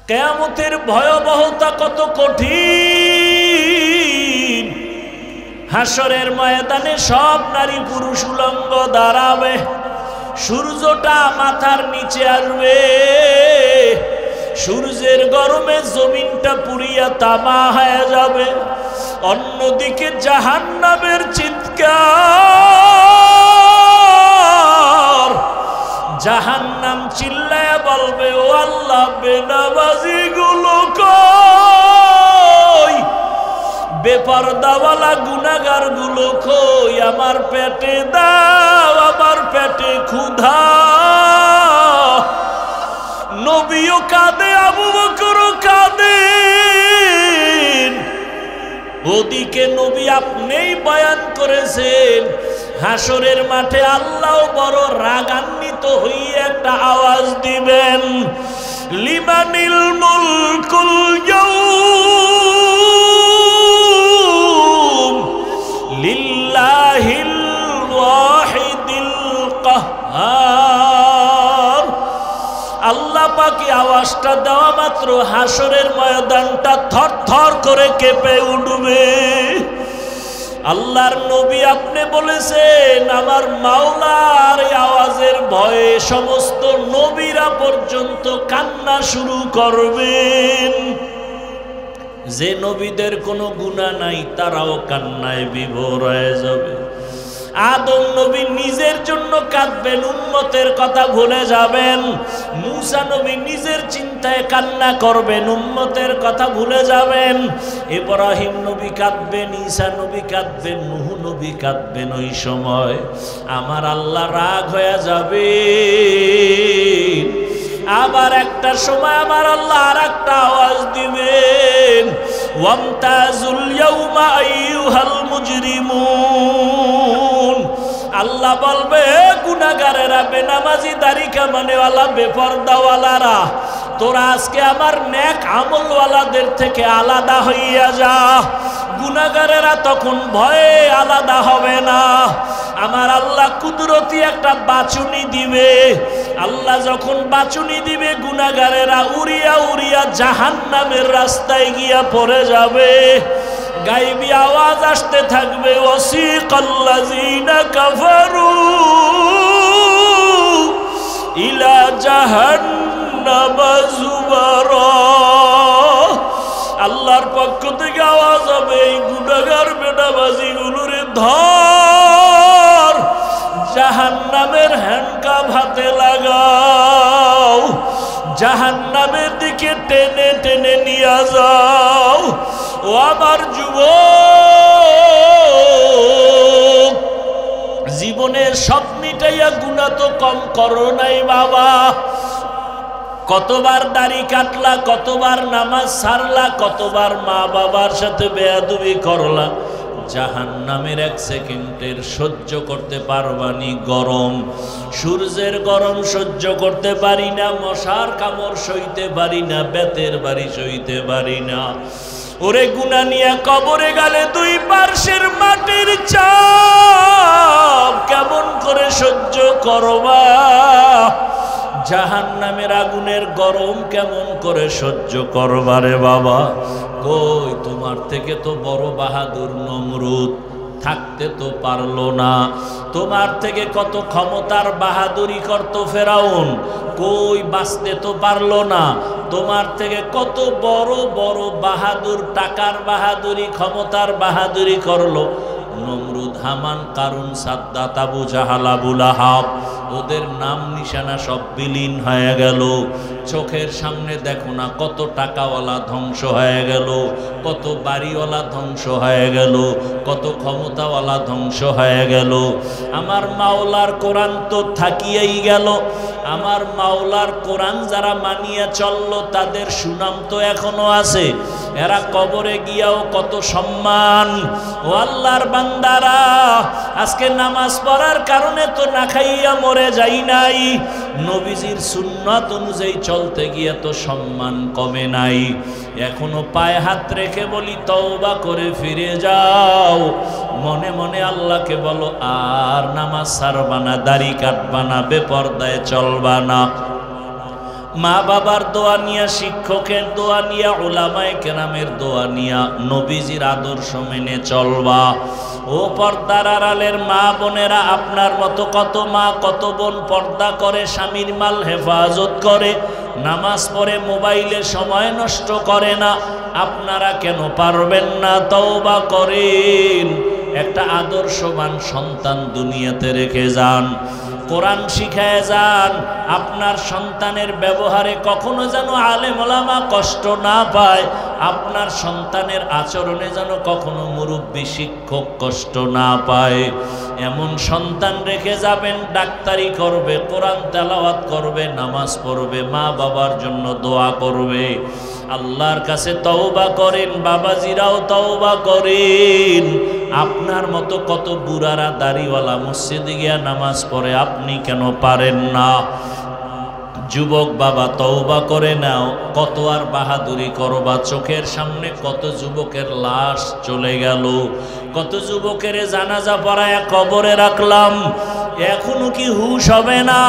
কিয়ামতের ভয়াবহতা কত কঠিন। হাসরের ময়দানে সব নারী পুরুষ উলঙ্গ দাঁড়াবে, সূর্যটা মাথার নিচে আসবে, সূর্যের গরমে জমিনটা পুড়িয়া তামা হয়ে যাবে। অন্যদিকে জাহান্নামের চিৎকার, জাহান্নাম চিল্লায়া বলবে, ও আল্লাহ, বেনামাজি গুলো কই, বেপরদাওয়ালা গুনাহগার গুলো কই, আমার পেটে দাও, আমার পেটে ক্ষুধা। নবীও কাঁদে, আবু বকরও কাঁদে। ওদিকে নবী আপনিই বয়ান করেছেন, হাসরের মাঠে আল্লাহ বড় রাগান্বিত হয়ে একটা আওয়াজ দিবেন, লিমানিল মুলকুল ইয়াউম লিল্লাহিল ওয়াহিদিল কাহ্হার। আল্লাহ পাকি আওয়াজটা দেওয়া মাত্র হাসরের ময়দানটা থরথর করে কেঁপে উঠবে। আল্লাহর নবী আপনি বলেছেন, আমার মাওলার এই আওয়াজের ভয়ে সমস্ত নবীরা পর্যন্ত কান্না শুরু করবেন। যে নবীদের কোনো গুনাহ নাই তারাও কান্নায় বিভোর হয়ে যাবে। আদম নবী নিজের জন্য কাঁদবেন, উম্মতের কথা ভুলে যাবেন। মূসা নবী নিজের চিন্তায় কান্না করবেন, উম্মতের কথা ভুলে যাবেন। ইব্রাহিম নবী কাঁদবেন, ঈসা নবী কাঁদবেন, নূহ নবী কাঁদবেন। ওই সময় আমার আল্লাহ রাগ হয়ে যাবে। আবার একটা সময় আমার আল্লাহ আর একটা আওয়াজ দিবেন, ওয়ামতাজুল ইয়াউমা আইয়ুহাল মুজরিমুন। আল্লাহ বলবে, গুনাহগারেরা, বেনামাজি, দাড়ি কামানেওয়ালা, বেপরদাওয়ালারা, তোরা আজকে আমার নেক আমলওয়ালাদের থেকে আলাদা হইয়া যা। গুনাহগারেরা তখন ভয়ে আলাদা হবে না। আমার আল্লাহ কুদরতি একটা বাচুনি দিবে। আল্লাহ যখন বাচুনি দিবে, গুনাহগারেরা উড়িয়া উড়িয়া জাহান্নামের রাস্তায় গিয়া পড়ে যাবে। গায়বী আওয়াজ আসতে থাকবে, ওয়াসিকাল্লাযীনা কাফারু ইলা জাহান্নামা যুমারা। আল্লাহর পক্ষ থেকে আওয়াজ হবে, এই গুনাহগার বেনামাজি গুলোরে ধর, জাহান্নামের হ্যান্ডকাপ হাতে লাগাও, জাহান্নামের দিকে টেনে টেনে নিয়ে যাও। ও আমার যুবক, জীবনের সব মিটাইয়া গুনাহ তো কম করো নাই বাবা। কতবার দাড়ি কাটলা, কতবার নামাজ ছাড়লা, কতবার মা বাবার সাথে বেয়াদবি করলা। জাহান্নামের এক সেকেন্ডের সহ্য করতে পারবানি গরম, সূর্যের গরম সহ্য করতে পারি না, মশার কামড় সইতে পারি না, বেতের বাড়ি সইতে পারি না। ওরে গুনাহ নিয়ে কবরে গেলে দুই পার্শ্বের মাটির চাপ কেমন করে সহ্য করবা? জাহান্নামের আগুনের গরম কেমন করে সহ্য করবারে বাবা? কই, তোমার থেকে তো বড় বাহাদুর নমরুদ থাকতে তো পারলো না। তোমার থেকে কত ক্ষমতার বাহাদুরি করতো ফেরাউন, কই বাঁচতে তো পারলো না। তোমার থেকে কত বড় বড় বাহাদুর, টাকার বাহাদুরি, ক্ষমতার বাহাদুরি করলো নমরুদ, হামান, কারুন, সাদ্দাত, আবু জাহাল, আবু লাহাব। ওদের নাম নিশানা সব বিলীন হয়ে গেল। চোখের সামনে দেখো না কত টাকাওয়ালা ধ্বংস হয়ে গেল, কত বাড়িওয়ালা ধ্বংস হয়ে গেল, কত ক্ষমতাওয়ালা ধ্বংস হয়ে গেল। আমার মাওলার কোরআন তো থাকিয়েই গেল। আমার মাওলার কোরআন যারা মানিয়ে চললো তাদের সুনাম তো এখনো আছে। এরা কবরে গিয়াও কত সম্মান। ও আল্লাহর বান্দারা, আজকে নামাজ পড়ার কারণে তো না খাইয়া মরে যাই নাই। নবীজির সুন্নাত অনুযায়ী চলতে গিয়ে তো সম্মান কমে নাই। এখনো পায়ে হাত রেখে বলি, তওবা করে ফিরে যাও। মনে মনে আল্লাহকে বলো, আর নামাজ ছাড়বা না, দাড়ি কাটবা না, বেপরদায় চলবা না। মা বাবার দোয়া নিয়া, শিক্ষকের দোয়া নিয়া, উলামায়ে কেরামের দোয়া নিয়া নবীজির আদর্শ মেনে চলবা। ও পর্দার আড়ালের মা বোনেরা, আপনার মতো কত মা কত বোন পর্দা করে, স্বামীর মাল হেফাজত করে, নামাজ পড়ে, মোবাইলে সময় নষ্ট করে না। আপনারা কেন পারবেন না? তওবা করেন, একটা আদর্শবান সন্তান দুনিয়াতে রেখে যান, কোরআন শিখায় যান। আপনার সন্তানের ব্যবহারে কখনো যেন আলেম ওলামা কষ্ট না পায়, আপনার সন্তানের আচরণে যেন কখনো মুরব্বী শিক্ষক কষ্ট না পায়। এমন সন্তান রেখে যাবেন, ডাক্তারি করবে, কোরআন তেলাওয়াত করবে, নামাজ পড়বে, মা বাবার জন্য দোয়া করবে। আল্লাহর কাছে তওবা করেন, বাবাজিরাও তওবা করেন। আপনার মতো কত বুড়ারা দাড়িওয়ালা মসজিদে গিয়া নামাজ পড়ে, আপনি কেন পারেন না? যুবক বাবা তওবা করে নাও, কত আর বাহাদুরি করবা? চোখের সামনে কত যুবকের লাশ চলে গেল, কত যুবকের জানাজা পড়ায়া কবরে রাখলাম, এখনো কি হুশ হবে না?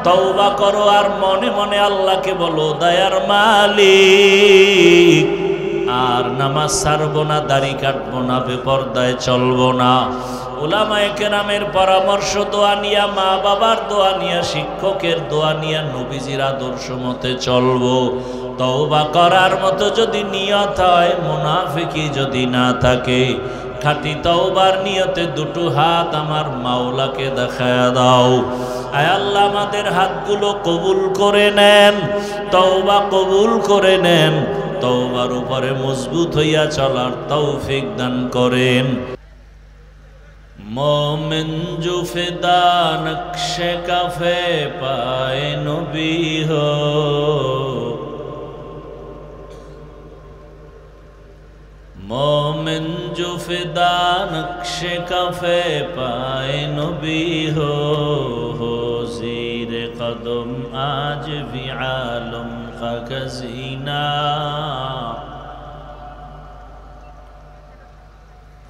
তওবা করো আর মনে মনে আল্লাহকে বলো, দয়ার মালিক, আর নামাজ ছাড়বো না, দাড়ি কাটবো না, বেপরদায় চলবো না। উলামায়ে কেরামের পরামর্শ দোয়া নিয়া, মা বাবার দোয়া নিয়া, শিক্ষকের দোয়া নিয়া নবীজির আদর্শ মতে চলবো। তওবা করার মতো যদি নিয়ত হয়, মুনাফিকি যদি না থাকে, খাঁটি তওবার নিয়তে দুটো হাত আমার মাওলাকে দেখায়া দাও। আয় আল্লাহ, আমাদের হাতগুলো কবুল করে নেন, তওবা কবুল করে নেন, তওবার উপরে মজবুত হইয়া চলার তৌফিক দান করেন। मोमिन जो फिदा नक्शे कफे पाए नबी हो, मोमिन जो फिदा नक्शे कफे पाए नबी हो ज़ीर कदम आज भी आलम का खज़ीना,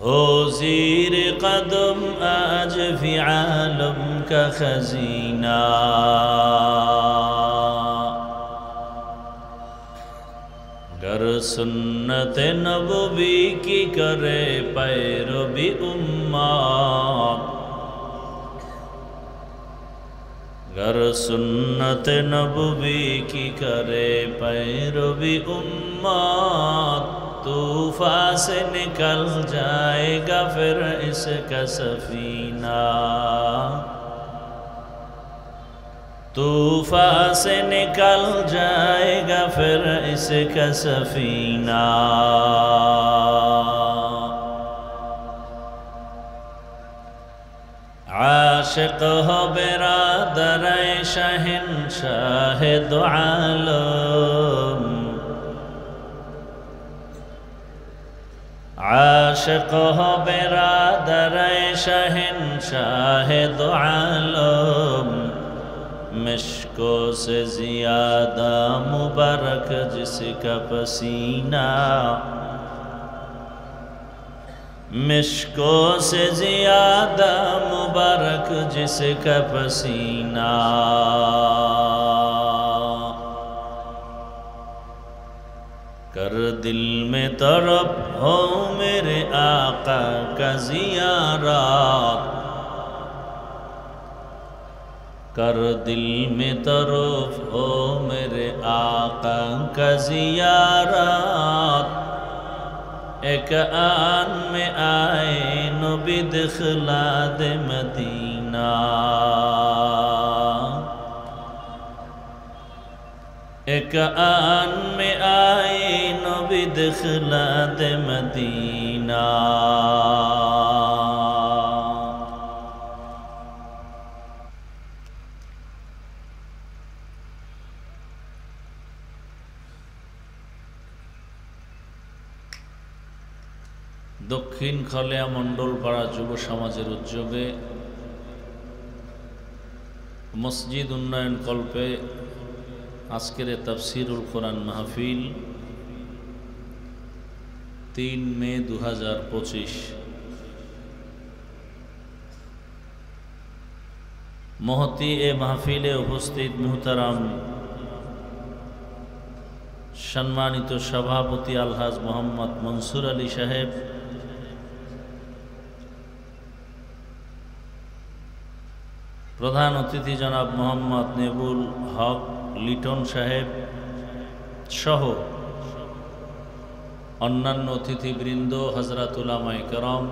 हो ज़ीर कदम आज भी आलम का खजीना। गर सुन्नत नबवी की करे पैरवी उम्मत, गर सुन्नत नबवी की करे पैरवी उम्मत, तूफान से निकल जाएगा फिर इसका सफीना, तूफान से निकल जाएगा फिर इसका सफीना। आशिक हो बिरादर शहंशाह दो आलम, आशिक हो बिरादर शहंशाह दो आलम, मिश्को से ज़ियादा मुबारक जिसका पसीना, मिश्को से ज़ियादा मुबारक जिसका पसीना। कर दिल में तरफ हो मेरे आका का ज़ियारत, कर दिल में तरफ हो मेरे आका का ज़ियारत, एक आन में आए नबी दिखला दे मदीना, एक आन में आए नबी दिखला दे मदीना। দক্ষিণ খলিয়া মণ্ডলপাড়া যুব সমাজের উদ্যোগে মসজিদ উন্নয়ন কল্পে আজকের তাফসিরুল কোরআন মাহফিল 3 মে 2025। মহতি এ মাহফিলে উপস্থিত মুহতারাম সম্মানিত সভাপতি আলহাজ মোহাম্মদ মনসুর আলী সাহেব, প্রধান অতিথি জনাব মোহাম্মদ নেবুল হক লিটন সাহেব সহ অন্যান্য অতিথিবৃন্দ, হযরত উলামায়ে কেরাম,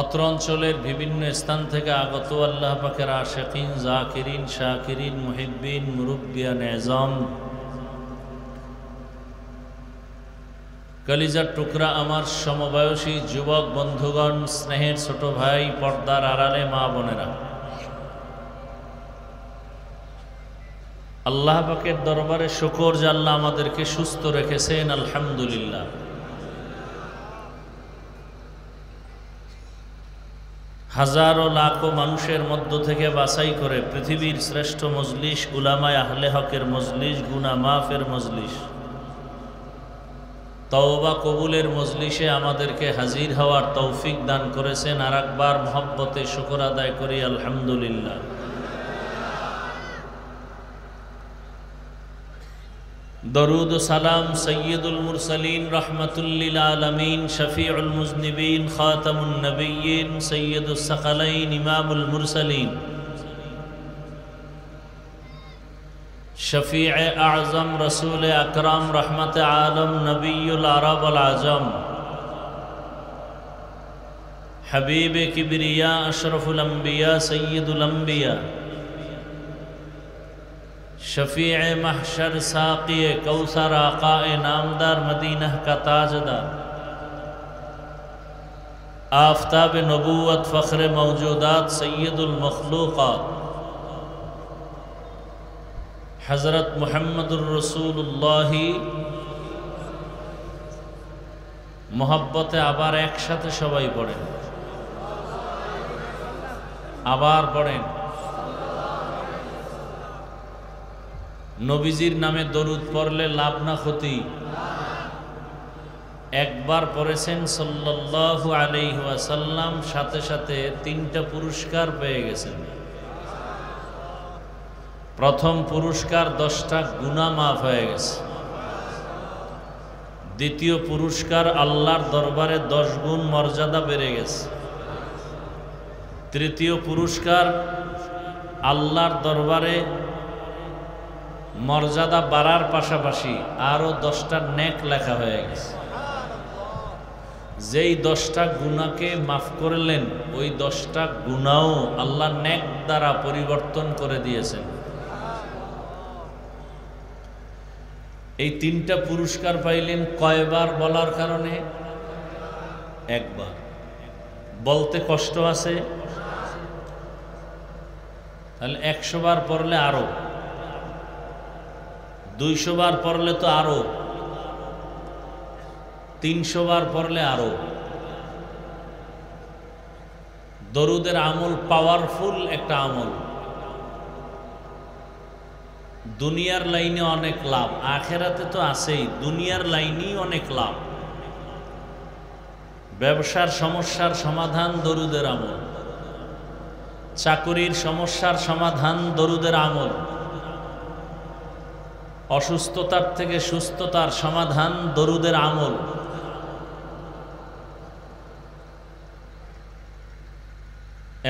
অত্র অঞ্চলের বিভিন্ন স্থান থেকে আগত আল্লাহ পাকের আশিকিন, জাকিরিন, শাকিরিন, মুহিব্বিন, মুরব্বিয়ান এজাম, কলিজার টুকরা আমার সমবয়সী যুবক বন্ধুগণ, স্নেহের ছোট ভাই, পর্দার আড়ালে মা বোনেরা, আল্লাহ পাকের দরবারে শুকর যে আল্লাহ আমাদেরকে সুস্থ রেখেছেন, আলহামদুলিল্লাহ। হাজারো লাখো মানুষের মধ্য থেকে বাছাই করে পৃথিবীর শ্রেষ্ঠ মজলিস, উলামায়ে আহলে হকের মজলিস, গুনাহ মাফের মজলিস, তওবা কবুলের মজলিসে আমাদেরকে হাজির হওয়ার তৌফিক দান করেছেন। আর একবার মহব্বতে শুকর আদায় করি, আলহামদুলিল্লাহ। দরুদ ও সালাম সৈয়দুল মুরসালিন, রহমাতুল লিল আলামিন, শফিউল মুজনিবিন, খাতামুন নবিয়্যিন, সৈয়দুস সাকালাইন, ইমামুল মুরসালিন, শফিয়ে আযম, রসুল আকরাম, রহমতে আলম, নবিয়ুল আরব ওয়াল আজম, হাবিবে কিবরিয়া, আশরফুল আম্বিয়া, সৈয়দুল আম্বিয়া, शफीए महशर, साक़िए कौसर, आक़ाए नामदार, मदीना का ताजदार, आफ़ताब नबूवत, फ़ख्र मौजूदात, सैयदुल मखलूक़ात, हज़रत मुहम्मदुर रसूलुल्लाही। मोहब्बते आबार एक साथे सबाई पड़ेन, आबार पड़ेन। নবীজির নামে দরুদ পড়লে লাভ না ক্ষতি? একবার পড়েছেন সাল্লাল্লাহু আলাইহি ওয়াসাল্লাম, সাথে সাথে 3টা পুরস্কার পেয়ে গেছেন। প্রথম পুরস্কার 10টা গুনাহ মাফ হয়ে গেছে। দ্বিতীয় পুরস্কার আল্লাহর দরবারে 10 গুণ মর্যাদা বেড়ে গেছে। তৃতীয় পুরস্কার আল্লাহর দরবারে মর্যাদা বাড়ার পাশাপাশি আরো 10টা নেক লেখা হয়ে গেছে। যেই 10টা গুনাহকে মাফ করলেন, ওই 10টা গুনাহও আল্লাহ নেক দ্বারা পরিবর্তন করে দিয়েছেন। এই 3টা পুরস্কার পাইলেন কয়বার বলার কারণে? একবার। বলতে কষ্ট আছে? তাহলে 100 বার পড়লে আরো, 200 বার পড়লে তো আরো, 300 বার পড়লে আরো। দরুদের আমল পাওয়ারফুল একটা আমল। দুনিয়ার লাইনে অনেক লাভ, আখেরাতে তো আছেই, দুনিয়ার লাইনেই অনেক লাভ। ব্যবসার সমস্যার সমাধান দরুদের আমল, চাকরির সমস্যার সমাধান দরুদের আমল, অসুস্থতার থেকে সুস্থতার সমাধান দরুদের আমল।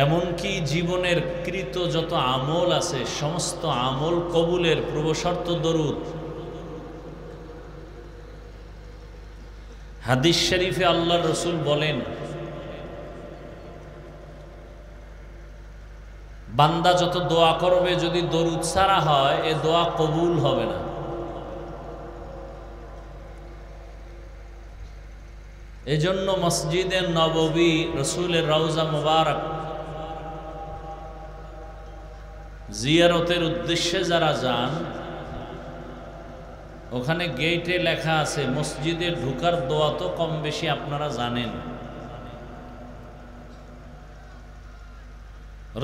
এমনকি জীবনের কৃত যত আমল আছে, সমস্ত আমল কবুলের পূর্বশর্ত দরুদ। হাদিস শরীফে আল্লাহর রাসূল বলেন, বান্দা যত দোয়া করবে, যদি দরুদ ছাড়া হয় এ দোয়া কবুল হবে না। এজন্য মসজিদে নববী, রসুলের রওজা মুবারক জিয়ারতের উদ্দেশ্যে যারা যান, ওখানে গেটে লেখা আছে মসজিদে ঢুকার দোয়া তো কম বেশি আপনারা জানেন।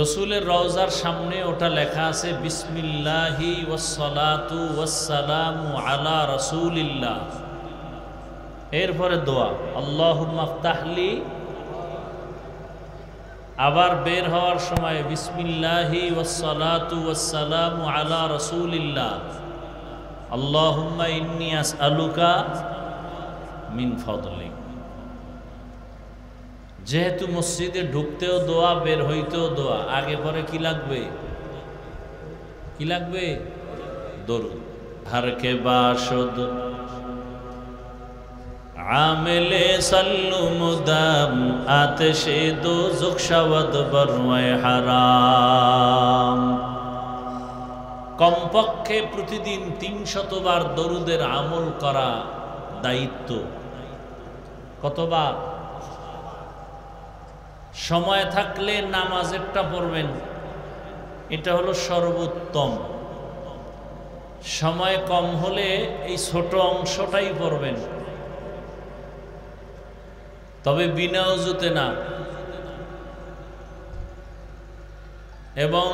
রসুলের রওজার সামনে ওটা লেখা আছে বিসমিল্লাহি ওয়াসসালাতু ওয়াসসালামু আলা রাসূলিল্লাহ। এরপরে দোয়া আল্লাহুম্মা আফতাহলি। আবার বের হওয়ার সময় বিসমিল্লাহি ওয়াসসালাতু ওয়াসসালামু আলা রাসূলিল্লাহ। আল্লাহুম্মা ইন্নী আসআলুকা মিন ফাদলিক। যেহেতু মসজিদে ঢুকতেও দোয়া, বের হইতেও দোয়া, আগে পরে কি লাগবে? কি লাগবে? দরুদ। হারকে বাসদ আমেলে সাল্লু মুদাম আতশে দোজখ শাওয়াদ বরওয়ায়ে হারাম। কমপক্ষে প্রতিদিন 300 বার দরুদের আমল করা দায়িত্ব। কতবার? সময় থাকলে নামাজেরটা পড়বেন, এটা হলো সর্বোত্তম। সময় কম হলে এই ছোট অংশটাই পড়বেন, তবে বিনা ওযুতে না, এবং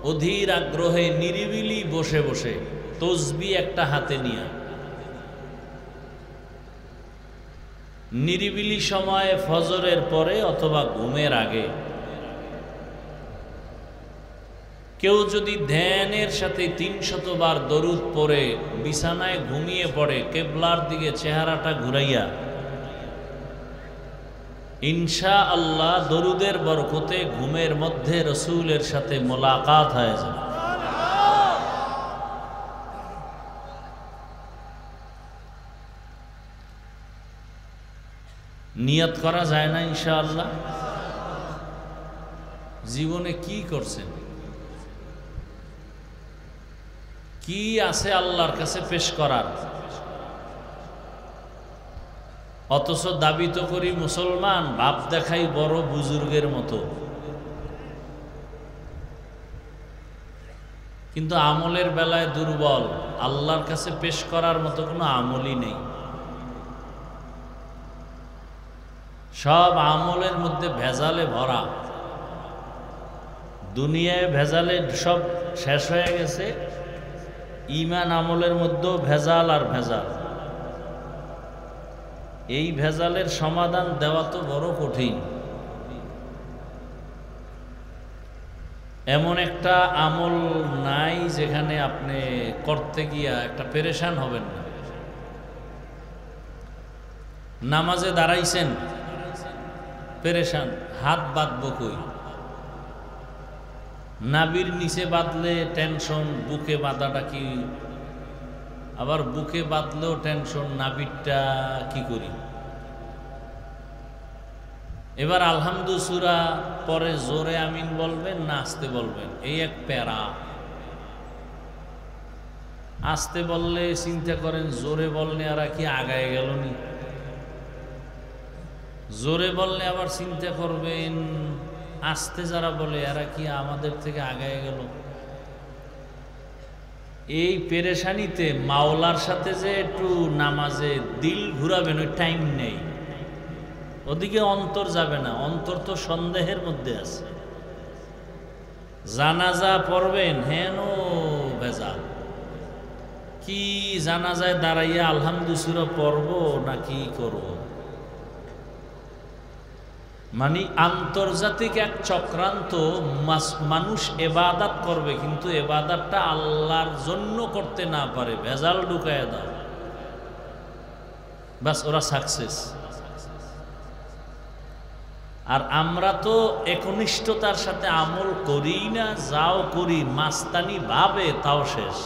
অধীর আগ্রহে নিরিবিলি বসে বসে তসবিহ একটা হাতে নিয়ে নিরিবিলি সময়ে ফজরের পরে অথবা ঘুমের আগে। কেউ যদি ধ্যানের সাথে 300 বার দরুদ পড়ে বিছানায় ঘুমিয়ে পড়ে, কেবলার দিকে চেহারাটা ঘুরাইয়া, ইনশাআল্লাহ দরুদের বরকতে ঘুমের মধ্যে রসূলের সাথে মোলাকাত হয়ে যাবে। নিয়ত করা যায় না ইনশাআল্লাহ? জীবনে কি করছেন, কি আছে আল্লাহর কাছে পেশ করার? অথচ দাবি তো করি মুসলমান, ভাব দেখাই বড় বুজুর্গের মতো, কিন্তু আমলের বেলায় দুর্বল। আল্লাহর কাছে পেশ করার মতো কোনো আমলই নেই। সব আমলের মধ্যে ভেজালে ভরা। দুনিয়ায় ভেজালে সব শেষ হয়ে গেছে, ঈমান আমলের মধ্যেও ভেজাল আর ভেজাল। এই ভেজালের সমাধান দেওয়া তো বড় কঠিন। এমন একটা আমল নাই যেখানে আপনি করতে গিয়া একটা পেরেশান হবেন না। নামাজে দাঁড়াইছেন, পেরেশান, হাত বাঁধবো কই? নাভির নিচে বাঁধলে টেনশন, বুকে বাঁধাটা কি? আবার বুকে বাঁধলেও টেনশন, নাভিরটা কি করি? এবার আলহামদু সূরা পরে জোরে আমিন বলবেন না আস্তে বলবেন, এই এক প্যারা। আস্তে বললে চিন্তা করেন জোরে বললে আর কি আগায় গেল নি? জোরে বললে আবার চিন্তা করবেন আস্তে যারা বলে এরা কি আমাদের থেকে আগায় গেল? এই পেরেশানিতে মাওলার সাথে যে একটু নামাজে দিল ঘুরাবেন ওই টাইম নেই, ওদিকে অন্তর যাবে না। অন্তর তো সন্দেহের মধ্যে আছে। জানাজা পড়বেন, হেন ভেজাল। কি জানাজায় দাঁড়াইয়া আলহামদু সূরা পড়বো না কি করব? মানে আন্তর্জাতিক এক চক্রান্ত। মানুষ এবাদত করবে কিন্তু এবাদতটা আল্লাহর জন্য করতে না পারে, ভেজাল ঢুকায় দাও, বাস ওরা সাকসেস। আর আমরা তো একনিষ্ঠতার সাথে আমল করি না, যাও করি মাস্তানি ভাবে, তাও শেষ।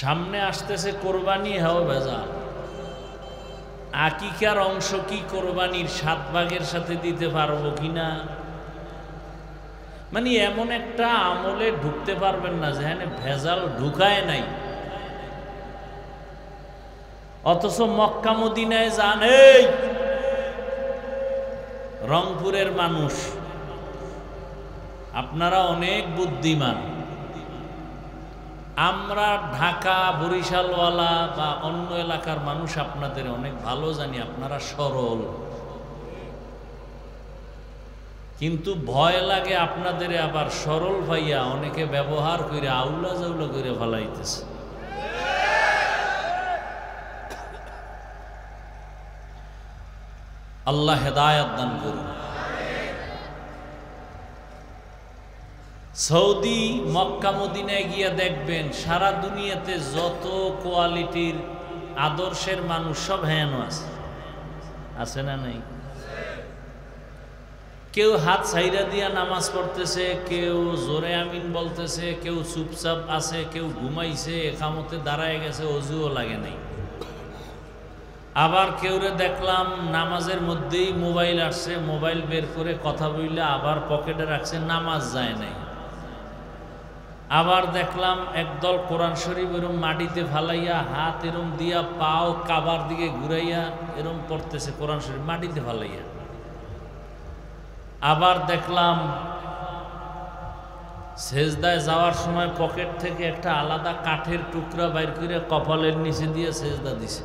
সামনে আসতেছে কোরবানি, হ্যাঁ ভেজাল। আকিকার অংশ কি কোরবানির 7 ভাগের সাথে দিতে পারবো কিনা? মানে এমন একটা আমলে ঢুকতে পারবেন না যেখানে ভেজাল ঢুকায় নাই। অথচ মক্কা মদিনায় যান, এই রংপুরের মানুষ আপনারা অনেক বুদ্ধিমান, আমরা ঢাকা বরিশালওয়ালা বা অন্য এলাকার মানুষ আপনাদের অনেক ভালো জানি, আপনারা সরল। কিন্তু ভয় লাগে আপনাদের আবার সরল ভাইয়া অনেকে ব্যবহার করে আউলা জাউলা করে ফেলাইতেছে। আল্লাহ হেদায়েত দান করুন। সৌদি মক্কা মদিনায় গিয়ে দেখবেন সারা দুনিয়াতে যত কোয়ালিটির আদর্শের মানুষ সব হেন আছে না নাই? কেউ হাত ছাইরা দিয়া নামাজ পড়তেছে, কেউ জোরে আমিন বলতেছে, কেউ চুপচাপ আছে, কেউ ঘুমাইছে, একামতে দাঁড়ায় গেছে, অজুও লাগে নাই। আবার কেউরে দেখলাম নামাজের মধ্যেই মোবাইল আসছে, মোবাইল বের করে কথা বললে আবার পকেটে রাখছে, নামাজ যায় নাই। আবার দেখলাম একদল কোরআন শরীফ এরম মাটিতে ফালাইয়া হাত এরম দিয়া পাও কাবার দিকে ঘুরাইয়া এরম পড়তেছে, কোরআন শরীফ মাটিতে ফালাইয়া। আবার দেখলাম সেজদায় যাওয়ার সময় পকেট থেকে একটা আলাদা কাঠের টুকরা বাইর করে কপালের নিচে দিয়ে সেজদা দিছে।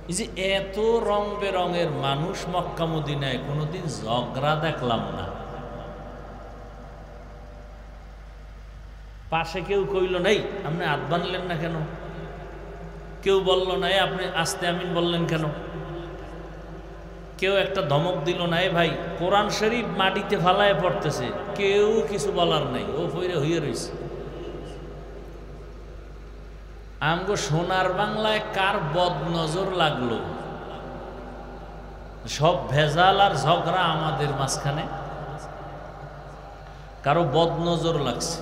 এই যে এত রং বেরঙের মানুষ মক্কা মদিনায়, কোনোদিন ঝগড়া দেখলাম না। পাশে কেউ কইল নাই আপনি হাত বানলেন না কেন, কেউ বলল না আপনি আস্তে আমিন বললেন কেন, কেউ একটা ধমক দিল না ভাই কোরআন শরীফ মাটিতে ফালায় পড়তেছে, কেউ কিছু বলার নাই, ও ফইরে হইয়ে রয়েছে। আমগো সোনার বাংলায় কার বদ নজর লাগলো? সব ভেজাল আর ঝগড়া আমাদের মাঝখানে, কারো বদ নজর লাগছে।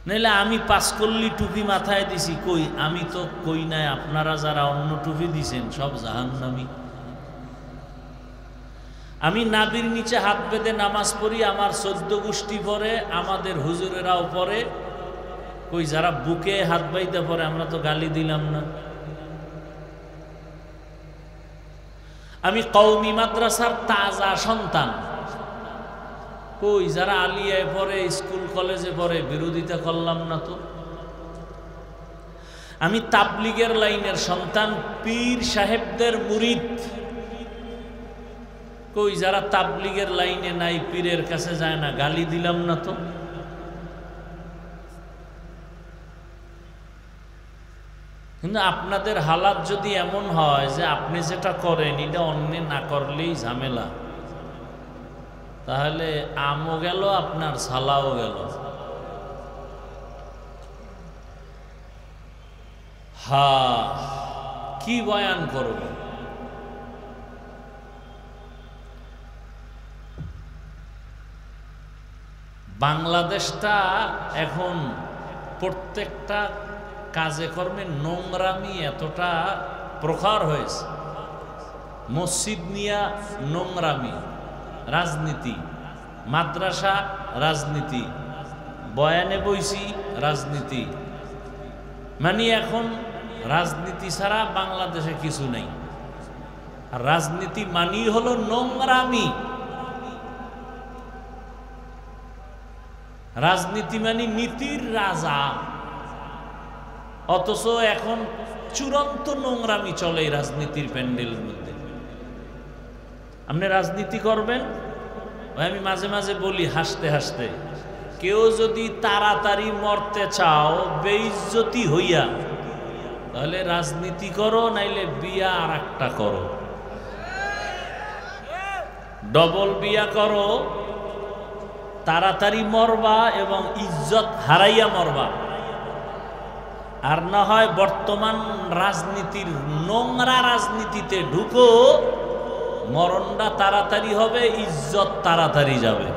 নাইলে আমি পাঁচকল্লি টুপি মাথায় দিছি, কই আমি তো কই নাই, আপনারা যারা অন্য টুপি দিছেন সব জাহান্নামী। আমি নাবির নিচে হাত বেঁধে নামাজ পড়ি, আমার 14 গোষ্ঠী পরে, আমাদের হুজুরেরাও পরে, কই যারা বুকে হাত বাইতে পরে আমরা তো গালি দিলাম না। আমি কওমি মাদ্রাসার তাজা সন্তান, কই যারা আলিয়ায় পড়ে স্কুল কলেজে পড়ে বিরোধিতা করলাম না তো। আমি তাবলিগের লাইনের সন্তান, পীর সাহেবদের মুরিদ, কই যারা তাবলিগের লাইনে নাই, পীরের কাছে যায় না, গালি দিলাম না তো। কিন্তু আপনাদের হালাত যদি এমন হয় যে আপনি যেটা করেন এটা অন্য না করলেই ঝামেলা, তাহলে আমও গেল আপনার সালাও গেল। কি বয়ান করব? বাংলাদেশটা এখন প্রত্যেকটা কাজে কর্মে নোংরামি এতটা প্রখর হয়েছে। মসজিদ নিয়া নোংরামি, রাজনীতি, মাদ্রাসা রাজনীতি, বয়ানে বইছি রাজনীতি, মানে এখন রাজনীতি ছাড়া বাংলাদেশে কিছু নেই। আর রাজনীতি মানি হলো নোংরামি, রাজনীতি মানে নীতির রাজা, অথচ এখন চূড়ান্ত নোংরামি চলে এই রাজনীতির প্যান্ডেলের মধ্যে। আপনি রাজনীতি করবেন, আমি মাঝে মাঝে বলি হাসতে হাসতে, কেউ যদি তাড়াতাড়ি মরতে চাও বেইজ্জতি হইয়া, তাহলে রাজনীতি করো, নাইলে বিয়া আর একটা করো, ডবল বিয়া করো, তাড়াতাড়ি মরবা এবং ইজ্জত হারাইয়া মরবা। আর না হয় বর্তমান রাজনীতির নোংরা রাজনীতিতে ঢুকো, মরণটা তাড়াতাড়ি হবে, ইজ্জত তাড়াতাড়ি যাবে।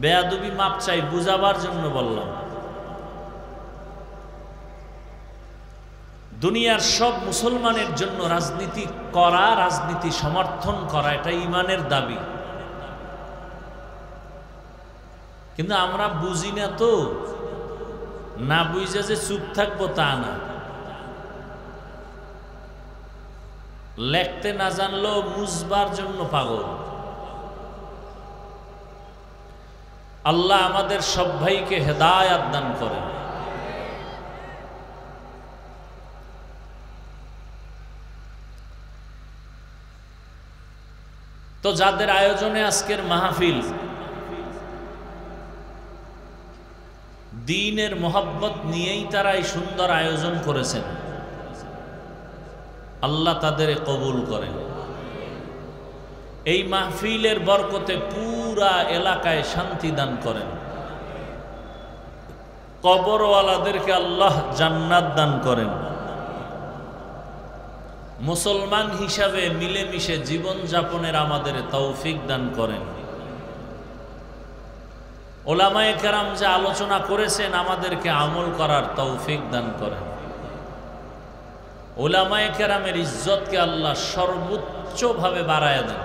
বেয়াদবি মাপ চাই, বুঝাবার জন্য বললাম। দুনিয়ার সব মুসলমানের জন্য রাজনীতি করা, রাজনীতি সমর্থন করা, এটা ঈমানের দাবি। কিন্তু আমরা বুঝি না তো, না বুঝে যে চুপ থাকবো তা না, লেখতে না জানলেও মুজবার জন্য পাগল। আল্লাহ আমাদের সব ভাইকে হেদায়াত দান করেন। তো যাদের আয়োজনে আজকের মাহফিল, দ্বীনের মোহাব্বত নিয়েই তারা এই সুন্দর আয়োজন করেছেন, আল্লাহ তাদের কবুল করেন। এই মাহফিলের বরকতে পুরা এলাকায় শান্তি দান করেন। কবরওয়ালাদেরকে আল্লাহ জান্নাত দান করেন। মুসলমান হিসাবে মিলেমিশে জীবন যাপনের আমাদের তৌফিক দান করেন। ওলামায়ে কেরাম যে আলোচনা করেছেন আমাদেরকে আমল করার তৌফিক দান করেন। ওলামায়ে কেরামের ইজ্জতকে আল্লাহ সর্বোচ্চভাবে বাড়ায় দেন।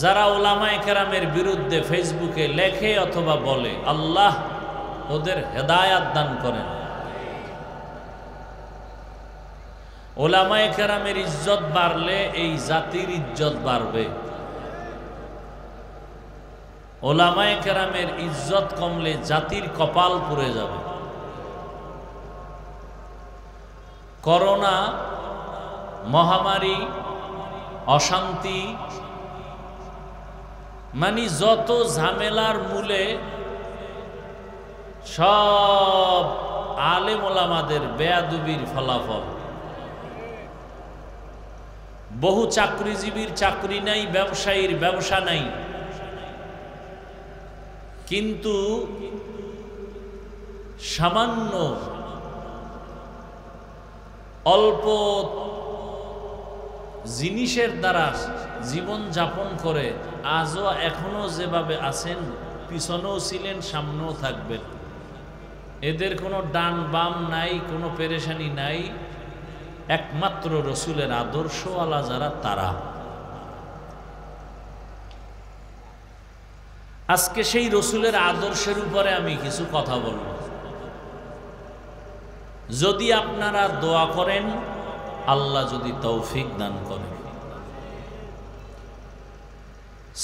যারা ওলামায়ে কেরামের বিরুদ্ধে ফেসবুকে লেখে অথবা বলে, আল্লাহ ওদের হেদায়াত দান করেন। ওলামায়ে কেরামের ইজ্জত বাড়লে এই জাতির ইজ্জত বাড়বে। ওলামায়ে কেরামের ইজ্জত কমলে জাতির কপাল পুড়ে যাবে। করোনা মহামারী, অশান্তি, মানে যত ঝামেলার মূলে সব আলেম ওলামাদের বেয়াদবির ফলাফল। বহু চাকরিজীবীর চাকরি নাই, ব্যবসায়ীর ব্যবসা নাই, কিন্তু সামান্য অল্প জিনিসের দ্বারা জীবন যাপন করে আজও এখনো যেভাবে আছেন, পিছনেও ছিলেন, সামনেও থাকবেন। এদের কোনো ডান বাম নাই, কোনো পেরেশানি নাই, একমাত্র রসুলের আদর্শওয়ালা যারা তারা। আজকে সেই রসুলের আদর্শের উপরে আমি কিছু কথা বলব। যদি আপনারা দোয়া করেন, আল্লাহ যদি তৌফিক দান করেন,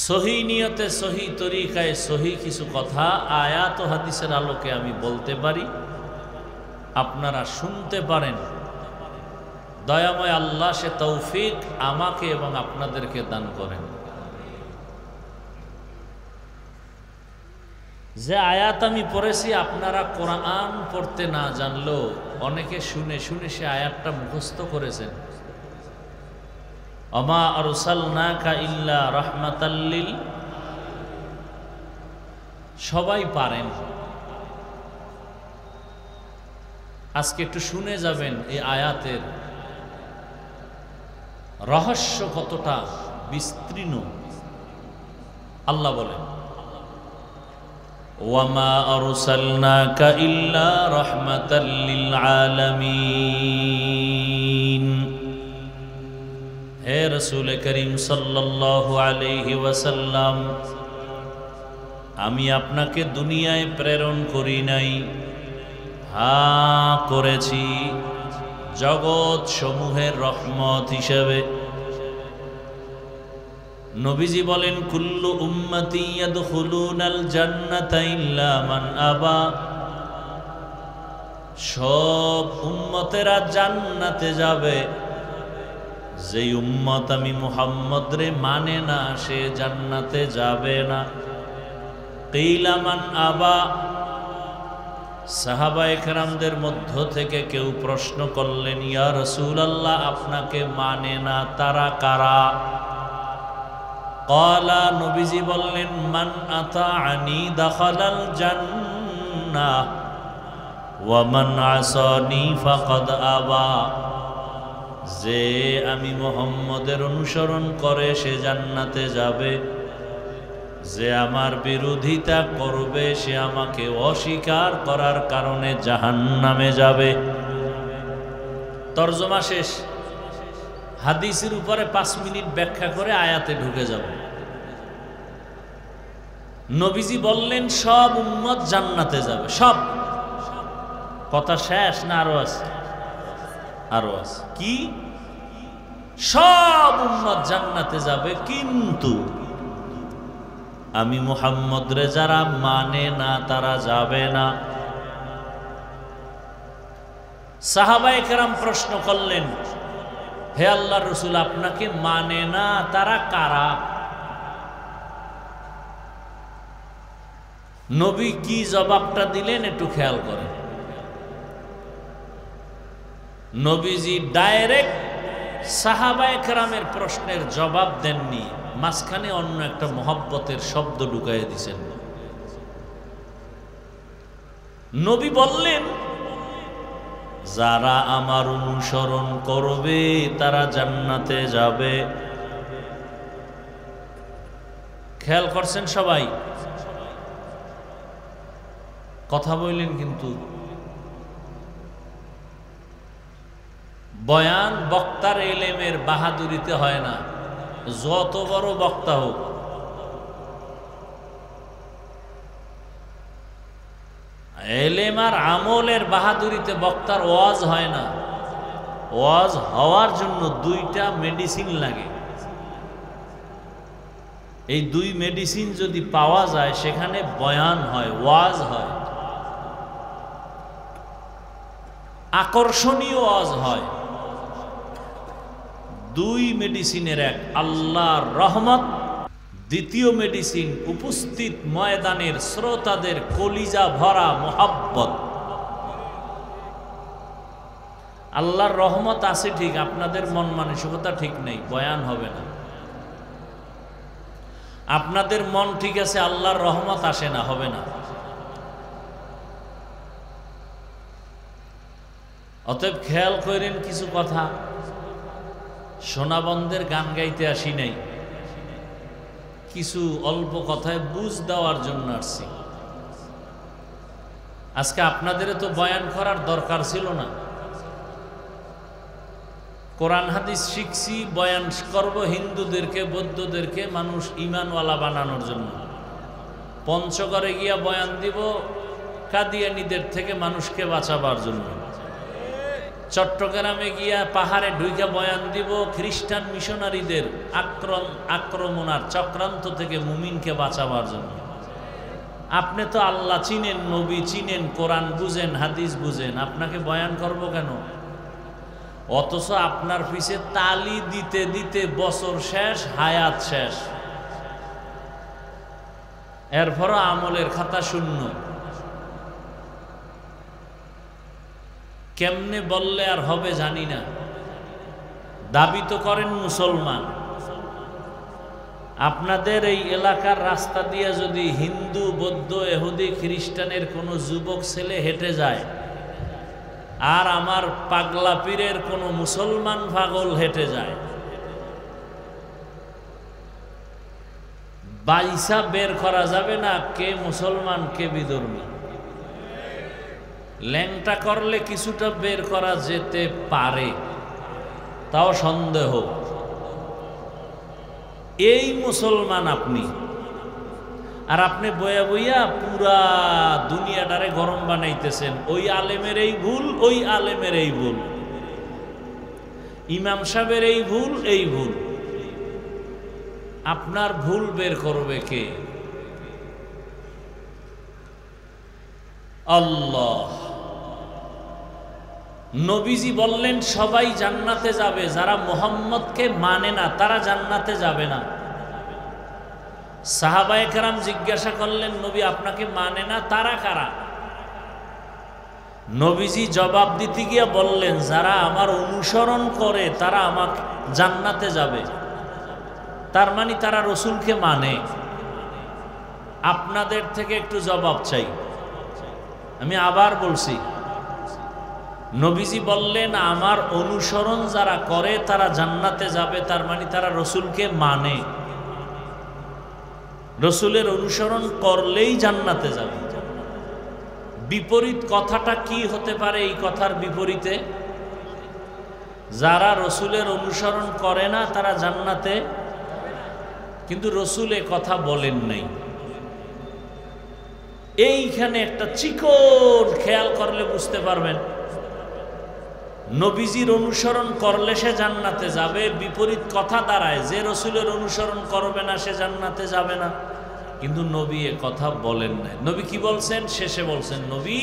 সহি নিয়তে, সহি তরিকায়, সহি কিছু কথা আয়াত ও হাদিসের আলোকে আমি বলতে পারি, আপনারা শুনতে পারেন। দয়াময় আল্লাহ সে তৌফিক আমাকে এবং আপনাদেরকে দান করেন। যে আয়াত আমি পড়েছি, আপনারা কোরআন পড়তে না জানলেও অনেকে শুনে শুনে সে আয়াতটা মুখস্থ করেছেন। ওমা আরসালনাকা ইল্লা রাহমাতাল লিল, সবাই পারেন। আজকে একটু শুনে যাবেন এই আয়াতের রহস্য কতটা বিস্তীর্ণ। আল্লাহ বলেন, ওয়ামা আরসালনাকা ইল্লা রাহমাতাল লিল আলামিন। হে রাসূল করিম সাল্লাল্লাহু আলাইহি ওয়াসাল্লাম, আমি আপনাকে দুনিয়ায় প্রেরণ করি নাই, হ্যাঁ করেছি জগৎ সমূহের রহমত হিসেবে। নবীজি বলেন, কুল্লু উম্মতি ইয়াদখুলুনাল জান্নাতা ইল্লা মান আবা, সব উম্মতেরা জান্নাতে যাবে, যেই উম্মত আমি মুহাম্মদ রে মানে না সে জান্নাতে যাবে না। কিলা মান আবা, সাহাবায়ে কেরামদের মধ্য থেকে কেউ প্রশ্ন করলেন, ইয়া রাসূলুল্লাহ আপনাকে মানে না তারা কারা? ক্বালা, নবীজি বললেন, মান আতাআনি দাখালাল জান্নাহ ওয়া মান আসানি ফাকাদ আবা, যে আমি মুহাম্মদের অনুসরণ করে সে জান্নাতে যাবে, যে আমার বিরোধিতা করবে সে আমাকে অস্বীকার করার কারণে জাহান্নামে যাবে। তরজমা শেষ। হাদিসের উপরে 5 মিনিট ব্যাখ্যা করে আয়াতে ঢুকে যাব। নবীজি বললেন সব উম্মত জান্নাতে যাবে, সব। কথা শেষ না আরো আছে? আরো আছে। কি? সব উম্মত জান্নাতে যাবে, কিন্তু আমি মুহাম্মদ রে যারা মানে না তারা যাবে না। সাহাবায়ে কেরাম প্রশ্ন করলেন, হে আল্লাহর রাসূল আপনাকে মানে না তারা কারা? নবী কি জবাবটা দিলেন একটু খেয়াল করেন। নবীজি ডাইরেক্ট সাহাবায়ে কেরামের প্রশ্নের জবাব দেননি, মাঝখানে অন্য একটা মহব্বতের শব্দ ঢুকাইয়া দিছেন। নবী বললেন, যারা আমার অনুসরণ করবে তারা জান্নাতে যাবে। খেয়াল করছেন সবাই? কথা বললেন কিন্তু। বয়ান বক্তার এলেমের বাহাদুরিতে হয় না, যত বড় বক্তা হোক। এলেম আর আমলের বাহাদুরিতে বক্তার ওয়াজ হয় না। ওয়াজ হওয়ার জন্য দুইটা মেডিসিন লাগে। এই দুই মেডিসিন যদি পাওয়া যায় সেখানে বয়ান হয়, ওয়াজ হয়, আকর্ষণীয় ওয়াজ হয়। দুই মেডিসিনের এক আল্লাহর রহমত, দ্বিতীয় মেডিসিন উপস্থিত ময়দানের শ্রোতাদের কলিজা ভরা মোহাব্বত। আল্লাহর রহমত আছে ঠিক, আপনাদের মন মানসিকতা ঠিক নেই, বয়ান হবে না। আপনাদের মন ঠিক আছে, আল্লাহর রহমত আসে না, হবে না। অতএব খেয়াল করেন কিছু কথা। সোনাবন্ধের গান গাইতে আসি নাই, কিছু অল্প কথায় বুঝ দেওয়ার জন্য আসছি। আজকে আপনাদের তো বয়ান করার দরকার ছিল না। কোরআন হাদিস শিখছি, বয়ান করব হিন্দুদেরকে, বৌদ্ধদেরকে মানুষ ইমানওয়ালা বানানোর জন্য। পঞ্চগড়ে গিয়া বয়ান দিব কাদিয়ানীদের থেকে মানুষকে বাঁচাবার জন্য। চট্টগ্রামে গিয়া পাহাড়ে ঢুইকা বয়ান দিব খ্রিস্টান মিশনারিদের আক্রমণ আর চক্রান্ত থেকে মুমিনকে বাঁচাবার জন্য। আপনি তো আল্লাহ চিনেন, নবী চিনেন, কোরআন বুঝেন, হাদিস বুঝেন, আপনাকে বয়ান করব কেন? অথচ আপনার পিছে তালি দিতে দিতে বছর শেষ, হায়াত শেষ, এরপরও আমলের খাতা শূন্য। কেমনে বললে আর হবে জানি না। দাবি তো করেন মুসলমান। আপনাদের এই এলাকার রাস্তা দিয়ে যদি হিন্দু, বৌদ্ধ, এহুদি, খ্রিস্টানের কোনো যুবক ছেলে হেঁটে যায়, আর আমার পাগলা পীরের কোনো মুসলমান পাগল হেঁটে যায়, বাইসা বের করা যাবে না কে মুসলমান কে বিধর্মী। ল্যাংটা করলে কিছুটা বের করা যেতে পারে, তাও সন্দেহ। এই মুসলমান আপনি, আর আপনি বইয়া বইয়া পুরা দুনিয়াটারে গরম বানাইতেছেন। ওই আলেমের এই ভুল, ওই আলেমের এই ভুল, ইমাম সাহেবের এই ভুল, এই ভুল। আপনার ভুল বের করবে কে? আল্লাহ। নবীজি বললেন সবাই জান্নাতে যাবে, যারা মুহাম্মদকে মানে না তারা জান্নাতে যাবে না। সাহাবায়ে কেরাম জিজ্ঞাসা করলেন, নবী আপনাকে মানে না, তারা কারা? নবীজি জবাব দিতে গিয়ে বললেন, যারা আমার অনুসরণ করে তারা আমাকে জান্নাতে যাবে। তার মানে তারা রসুলকে মানে। আপনাদের থেকে একটু জবাব চাই। আমি আবার বলছি, নবীজি বললেন আমার অনুসরণ যারা করে তারা জান্নাতে যাবে, তার মানে তারা রসুলকে মানে। রসুলের অনুসরণ করলেই জান্নাতে যাবে। বিপরীত কথাটা কি হতে পারে? এই কথার বিপরীতে, যারা রসুলের অনুসরণ করে না তারা জান্নাতে, কিন্তু রসুল এ কথা বলেন নাই। এইখানে একটা চিকন খেয়াল করলে বুঝতে পারবেন, নবীজির অনুসরণ করলে সে জান্নাতে যাবে, বিপরীত কথা দাঁড়ায় যে রসুলের অনুসরণ করবে না সে জান্নাতে যাবে না। কিন্তু নবী এ কথা বলেন নাই। নবী কি বলছেন? শেষে বলছেন, নবী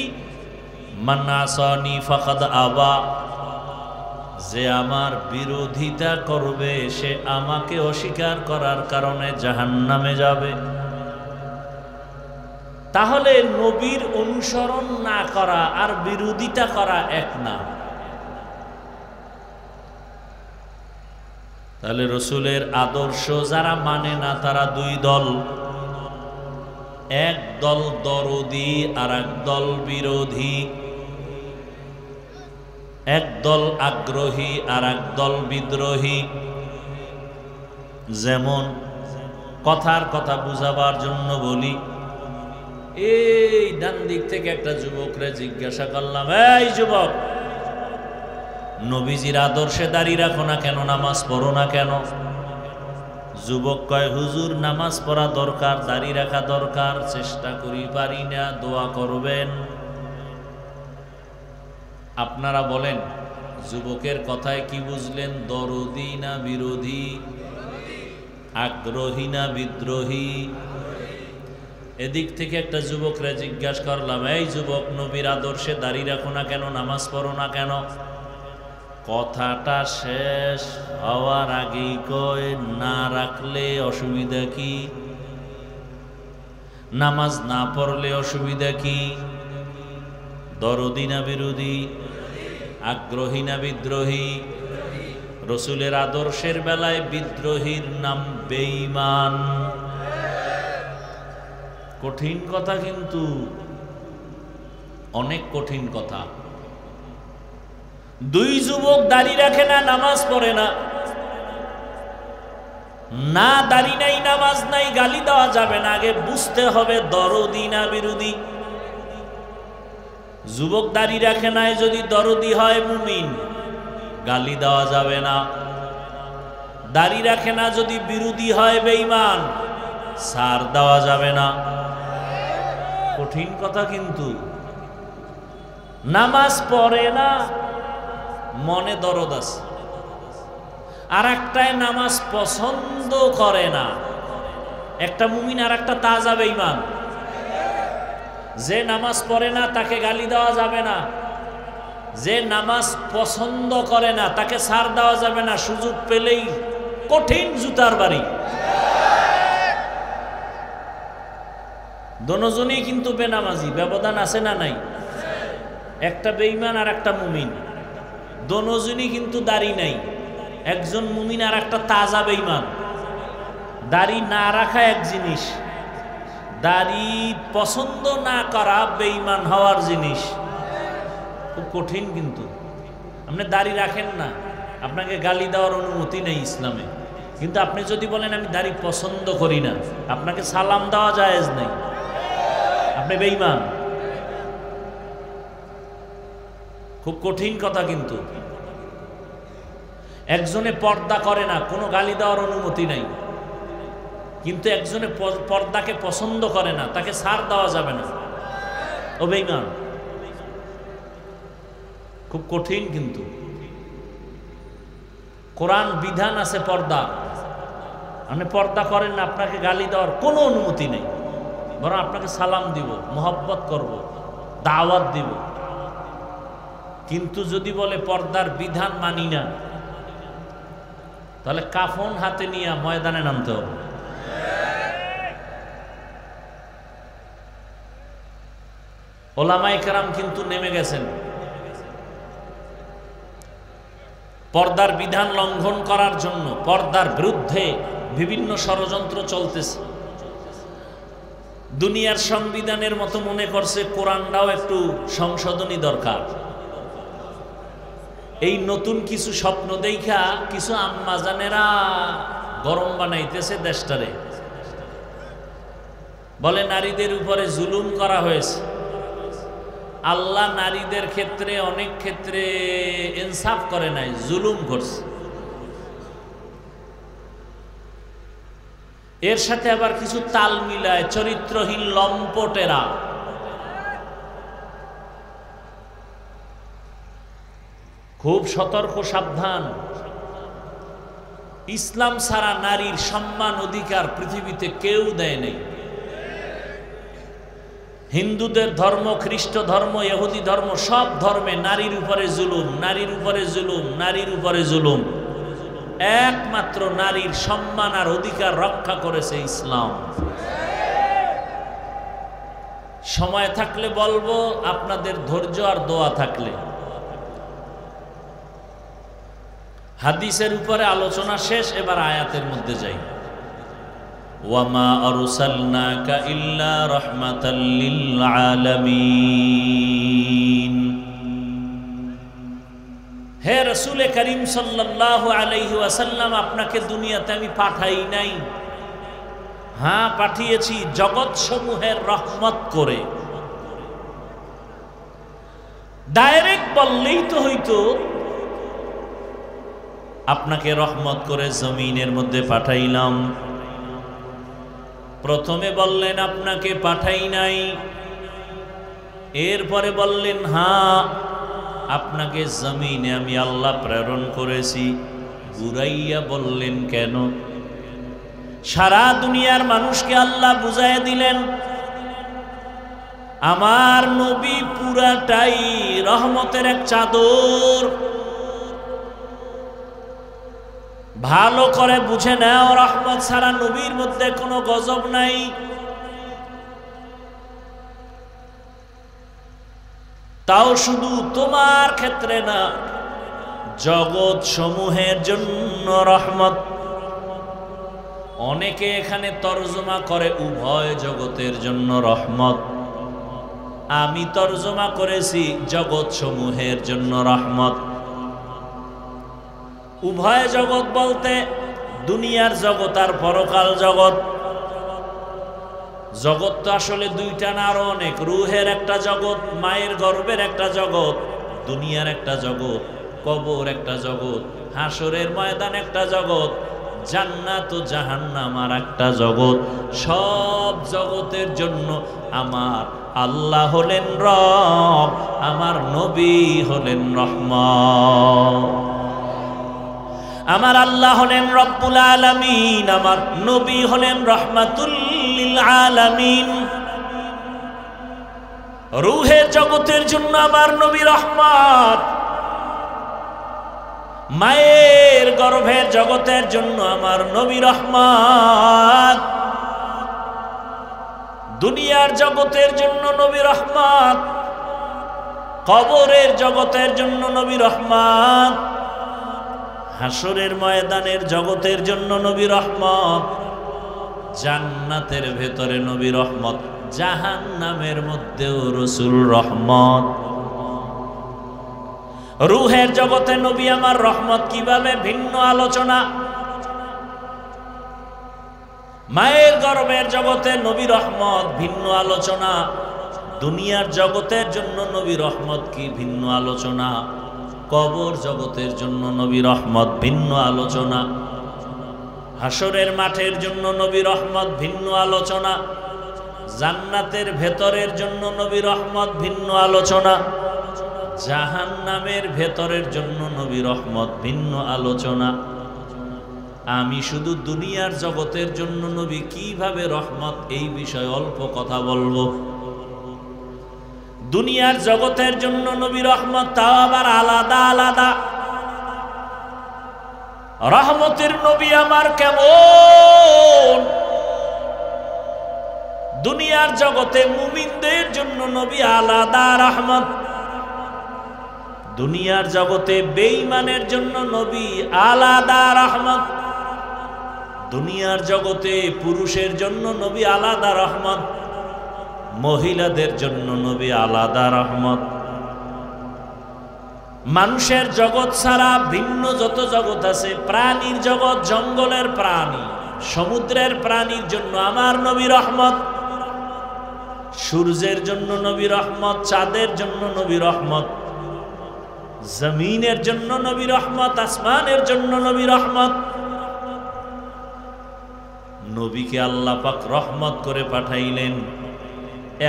মান আসানি ফাকাদ আবা, যে আমার বিরোধিতা করবে সে আমাকে অস্বীকার করার কারণে জাহান্নামে যাবে। তাহলে নবীর অনুসরণ না করা আর বিরোধিতা করা এক না। তাহলে রসুলের আদর্শ যারা মানে না তারা দুই দল, এক দল দরদি আর এক দল বিরোধী, এক দল আগ্রহী আর এক দল বিদ্রোহী। যেমন কথার কথা বুঝাবার জন্য বলি, এই ডান দিক থেকে একটা যুবকরে জিজ্ঞাসা করলাম, এই যুবক, নবীজির আদর্শে দাঁড়িয়ে রাখো না কেন, নামাজ পড়ো না কেন? যুবক কয়, হুজুর নামাজ পড়া দরকার, দাঁড়িয়ে রাখা দরকার, চেষ্টা করি পারি না, দোয়া করবেন। আপনারা বলেন যুবকের কথায় কি বুঝলেন? দরদি না বিরোধী, আগ্রহী না বিদ্রোহী? এদিক থেকে একটা যুবকরা জিজ্ঞাসা করলাম, এই যুবক, নবীর আদর্শে দাঁড়িয়ে রাখো না কেন, নামাজ পড়ো না কেন? কথাটা শেষ হওয়ার আগেই কয়, না রাখলে অসুবিধা কি? নামাজ না পড়লে অসুবিধা কি? দরদি না বিরোধী, আগ্রহী না বিদ্রোহী? রসুলের আদর্শের বেলায় বিদ্রোহীর নাম বেঈমান। কঠিন কথা, কিন্তু অনেক কঠিন কথা। দুই যুবক দাড়ি রাখে না, নামাজ পড়ে না, না দাড়ি নাই নামাজ নাই, গালি দেওয়া যাবে না। আগে বুঝতে হবে দরদি না বিরোধী। যুবক দাড়ি রাখে নাই যদি দরদি হয় মুমিন, গালি দেওয়া যাবে না। দাড়ি রাখে না যদি বিরোধী হয় বেঈমান, ছাড় দেওয়া যাবে না। কঠিন কথা, কিন্তু নামাজ পড়ে না, মনে দরদ আছে। আর একটায় নামাজ পছন্দ করে না। একটা মুমিন আর একটা তাজা বেঈমান। যে নামাজ পড়ে না তাকে গালি দেওয়া যাবে না, যে নামাজ পছন্দ করে না তাকে ছাড় দেওয়া যাবে না। সুযোগ পেলেই কঠিন জুতার বাড়ি। দোনোজনই কিন্তু বেনামাজি, ব্যবধান আছে না নাই? একটা বেঈমান আর একটা মুমিন, দোনোজনই কিন্তু দাড়ি নাই। একজন মুমিন আর একটা তাজা বেঈমান। দাড়ি না রাখা এক জিনিস, দাড়ি পছন্দ না করা বেঈমান হওয়ার জিনিস। খুব কঠিন। কিন্তু আপনি দাড়ি রাখেন না, আপনাকে গালি দেওয়ার অনুমতি নেই ইসলামে। কিন্তু আপনি যদি বলেন আমি দাড়ি পছন্দ করি না, আপনাকে সালাম দেওয়া জায়েজ নেই, আপনি বেঈমান। খুব কঠিন কথা। কিন্তু একজনে পর্দা করে না, কোনো গালি দেওয়ার অনুমতি নাই। কিন্তু একজনে পর্দাকে পছন্দ করে না, তাকে ছাড় দেওয়া যাবে না, ও বেঈমান। খুব কঠিন। কিন্তু কোরআন বিধান আছে পর্দা। আপনি পর্দা করেন না, আপনাকে গালি দেওয়ার কোনো অনুমতি নেই, বরং আপনাকে সালাম দিব, মোহব্বত করব, দাওয়াত দিব। কিন্তু যদি বলে পর্দার বিধান মানি না, তাহলে কাফন হাতে নিয়ে ময়দানে নামতে হবে। ওলামায়ে কেরাম কিন্তু নেমে গেছেন। পর্দার বিধান লঙ্ঘন করার জন্য পর্দার বিরুদ্ধে বিভিন্ন ষড়যন্ত্র চলতেছে। দুনিয়ার সংবিধানের মতো মনে করছে কোরআনটাও একটু সংশোধনী দরকার। এই নতুন কিছু স্বপ্ন দেখা কিছু আম্মাজানেরা গরম বানাইতেছে দেশটারে। বলে নারীদের উপরে জুলুম করা হয়েছে। আল্লাহ নারীদের ক্ষেত্রে অনেক ক্ষেত্রে ইনসাফ করে নাই, জুলুম করছে। এর সাথে আবার কিছু তাল মিলায় চরিত্রহীন লম্পটেরা। খুব সতর্ক, সাবধান। ইসলাম ছাড়া নারীর সম্মান অধিকার পৃথিবীতে কেউ দেয় নাই। হিন্দুদের ধর্ম, খ্রিস্ট ধর্ম, ইহুদি ধর্ম, সব ধর্মে নারীর উপরে জুলুম, নারীর উপরে জুলুম, নারীর উপরে জুলুম। একমাত্র নারীর সম্মান আর অধিকার রক্ষা করেছে ইসলাম। সময় থাকলে বলবো, আপনাদের ধৈর্য আর দোয়া থাকলে। হাদিসের উপরে আলোচনা শেষ, এবার আয়াতের মধ্যে যাই। ওয়ামা আরসালনাকা ইল্লা রাহমাতাল লিল আলামিন। হে রাসূল করিম সাল্লাল্লাহু আলাইহি ওয়াসাল্লাম, আপনাকে দুনিয়াতে আমি পাঠাই নাই। হ্যাঁ, পাঠিয়েছি জগৎ সমূহের রহমত করে। ডাইরেক্ট বললেই তো হইতো, আপনাকে রহমত করে জমিনের মধ্যে পাঠাইলাম। প্রথমে বললেন আপনাকে পাঠাই নাই, এরপরে বললেন হ্যাঁ আপনাকে জমিনে আমি আল্লাহ প্রেরণ করেছি। ঘুরাইয়া বললেন কেন? সারা দুনিয়ার মানুষকে আল্লাহ বুঝাইয়া দিলেন আমার নবী পুরাটাই রহমতের এক চাদর। ভালো করে বুঝে নাও, রহমত ছাড়া নবীর মধ্যে কোনো গজব নাই। তাও শুধু তোমার ক্ষেত্রে না, জগৎ সমূহের জন্য রহমত। অনেকে এখানে তর্জমা করে উভয় জগতের জন্য রহমত। আমি তর্জমা করেছি জগৎ সমূহের জন্য রহমত। উভয় জগৎ বলতে দুনিয়ার জগৎ আর পরকাল জগৎ। জগৎ তো আসলে দুইটা না, আরো অনেক। রুহের একটা জগৎ, মায়ের গর্ভের একটা জগৎ, দুনিয়ার একটা জগৎ, কবর একটা জগৎ, হাসরের ময়দান একটা জগৎ, জান্নাত ও জাহান্নাম আর একটা জগৎ। সব জগতের জন্য আমার আল্লাহ হলেন রব, আমার নবী হলেন রহমত। আমার আল্লাহ হলেন রব্বুল আলামিন, আমার নবী হলেন রহমাতুল লিল আলামিন। রূহের জগতের জন্য আমার নবী রহমত, মায়ের গর্ভের জগতের জন্য আমার নবী রহমত, দুনিয়ার জগতের জন্য নবী রহমত, কবরের জগতের জন্য নবী রহমত, হাসরের ময়দানের জগতের জন্য নবী রহমত, জান্নাতের ভেতরে নবী রহমত, জাহান্নামের মধ্যেও রাসূল রহমত। রূহের জগতে নবী আমার রহমত কিভাবে, ভিন্ন আলোচনা। মায়ের গর্ভের জগতে নবী রহমত, ভিন্ন আলোচনা। দুনিয়ার জগতের জন্য নবী রহমত কি, ভিন্ন আলোচনা। কবর জগতের জন্য নবী রহমত, ভিন্ন আলোচনা। হাসরের মাঠের জন্য নবী রহমত, ভিন্ন আলোচনা। জান্নাতের ভেতরের জন্য নবী রহমত, ভিন্ন আলোচনা। জাহান্নামের ভেতরের জন্য নবী রহমত, ভিন্ন আলোচনা। আমি শুধু দুনিয়ার জগতের জন্য নবী কিভাবে রহমত, এই বিষয়ে অল্প কথা বলবো। দুনিয়ার জগতের জন্য নবী রহমত, তাও আবার আলাদা আলাদা। রহমতের নবী আমার কেমন? দুনিয়ার জগতে মুমিনদের জন্য নবী আলাদা রহমত, দুনিয়ার জগতে বেঈমানের জন্য নবী আলাদা রহমত, দুনিয়ার জগতে পুরুষের জন্য নবী আলাদা রহমত, মহিলাদের জন্য নবী আলাদা রহমত। মানুষের জগৎ ছাড়া ভিন্ন যত জগৎ আছে, প্রাণীর জগৎ, জঙ্গলের প্রাণী, সমুদ্রের প্রাণীর জন্য আমার নবী রহমত। সূর্যের জন্য নবী রহমত, চাঁদের জন্য নবী রহমত, জমিনের জন্য নবী রহমত, আসমানের জন্য নবী রহমত। নবীকে আল্লাহ পাক রহমত করে পাঠাইলেন,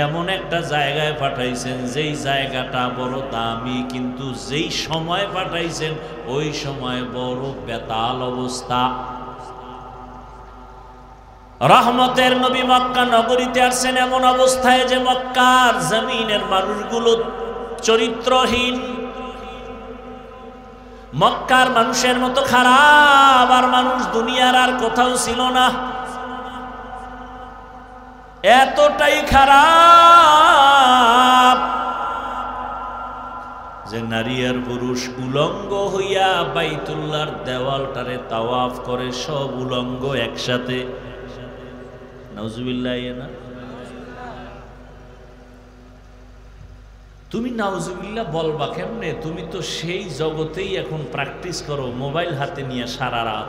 এমন একটা জায়গায় পাঠাইছেন যেই জায়গাটা বড় দামি, কিন্তু যেই সময় পাঠাইছেন ওই সময় বড় বেতাল অবস্থা। রহমতের নবী মক্কা নগরীতে আসছেন এমন অবস্থায় যে মক্কার জমিনের মানুষগুলো চরিত্রহীন। মক্কার মানুষের মতো খারাপ আর মানুষ দুনিয়ার আর কোথাও ছিল না। এতটাই খারাপ যে নারী আর পুরুষ উলঙ্গ হইয়া বাইতুল্লাহর দেওয়ালটারে তাওয়াফ করে, সব উলঙ্গ একসাথে। নাউজুবিল্লাহ না? তুমি নাউজুবিল্লাহ বলবা কেমনে? তুমি তো সেই জগতেই এখন প্র্যাকটিস করো, মোবাইল হাতে নিয়ে সারা রাত।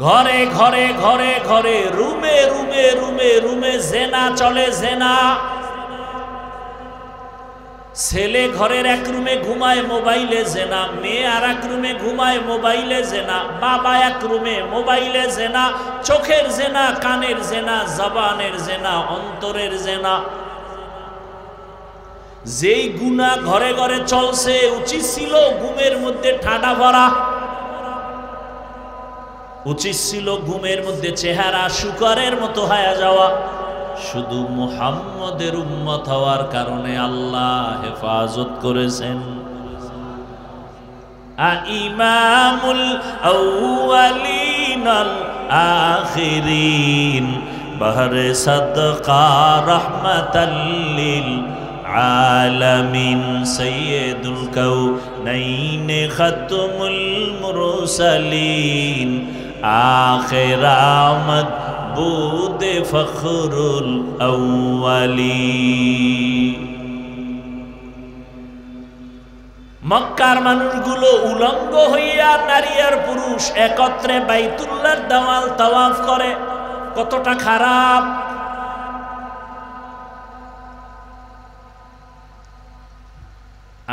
ঘরে ঘরে ঘরে ঘরে, রুমে রুমে রুমে রুমে জেনা চলে, জেনা। ছেলে ঘরের এক রুমে ঘুমায়, মোবাইলে জেনা। মেয়ে আর এক রুমে ঘুমায়, মোবাইলে জেনা। বাবা এক রুমে, মোবাইলে জেনা। চোখের জেনা, কানের জেনা, জবানের জেনা, অন্তরের জেনা। যেই গুনাহ ঘরে ঘরে চলছে, উচিত ছিল ঘুমের মধ্যে ঠাডা ভরা, উচিত ছিল ঘুমের মধ্যে চেহারা শুকরের মতো হয়ে যাওয়া। শুধু মুহাম্মদের উম্মত হওয়ার কারণে আল্লাহ হেফাজত করেছেন। ইমামুল আউয়ালিন আল আখিরিন, বহরে সাদকা রাহমাতাল লিল আলামিন, সাইয়্যিদুল কাউনাইন খাতমুল মুরসালিন, আখির আমদ বুদে ফখরুল আউয়ালিন। মক্কার মানুষগুলো উলঙ্গ হইয়া নারী আর পুরুষ একত্রে বাইতুল্লাহর দেওয়াল তাওয়াফ করে। কতটা খারাপ!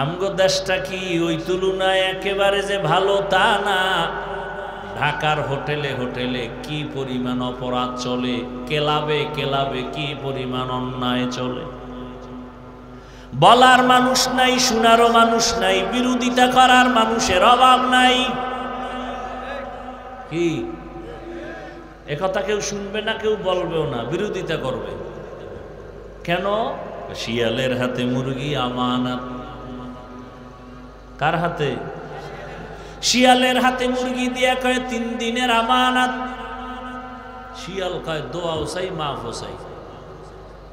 আমগো দেশটা কি ওই তুলনায় একেবারে যে ভালো তা না। ঢাকার হোটেলে হোটেলে কি পরিমাণ অপরাধ চলে, ক্লাবে ক্লাবে কি পরিমাণ অন্যায় চলে। বলার মানুষ নাই, শোনারও মানুষ নাই, বিরোধিতা করার মানুষের অভাব নাই। কি একথা কেউ শুনবে না, কেউ বলবেও না, বিরোধিতা করবে। কেন? শিয়ালের হাতে মুরগি আমানত। কার হাতে? শিয়ালের হাতে মুরগি দিয়া কয় 3 দিনের আমানত। শিয়াল কয় দোয়াও চাই, মাফও চাই।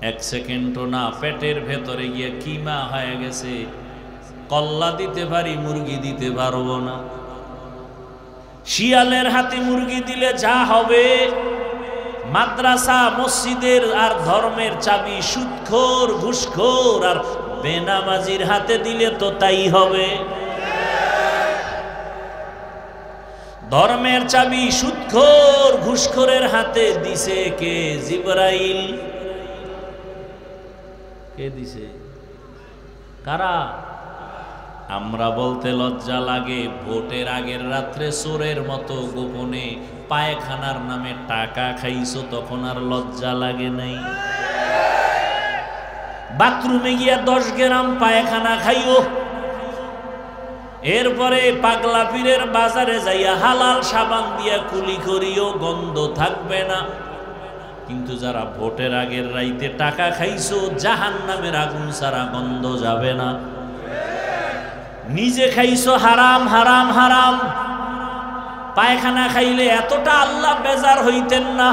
1 সেকেন্ডও না, পেটের ভেতরে গিয়ে কিমা হয়ে গেছে। কল্লা দিতে পারি, মুরগি দিতে পারবো না। শিয়ালের হাতে মুরগি দিলে যা হবে, মাদ্রাসা মসজিদের আর ধর্মের চাবি সুদখোর ঘুষখোর আর বেনামাজির হাতে দিলে তো তাই হবে। ধর্মের চাবি সুদখোর ঘুষখোরের হাতে দিছে কে? জিবরাইল। কে দিছে? কারা? আমরা বলতে লজ্জা লাগে, ভোটের আগের রাত্রে চোরের মতো গোপনে পায়খানার নামে টাকা খাইছো, তখন আর লজ্জা লাগে নাই। বাথরুমে গিয়া 10 গ্রাম পায়খানা খাইও, এরপরে পাগলা পীরের বাজারে যাইয়া হালাল সাবান দিয়া কুলি করিও, গন্ধ থাকবে না। কিন্তু যারা ভোটের আগের রাইতে টাকা খাইছো, জাহান্নামের আগুন ছাড়া গন্ধ যাবে না। নিজে খাইছো হারাম হারাম হারাম। পায়খানা খাইলে এতটা আল্লাহ বেজার হইতেন না।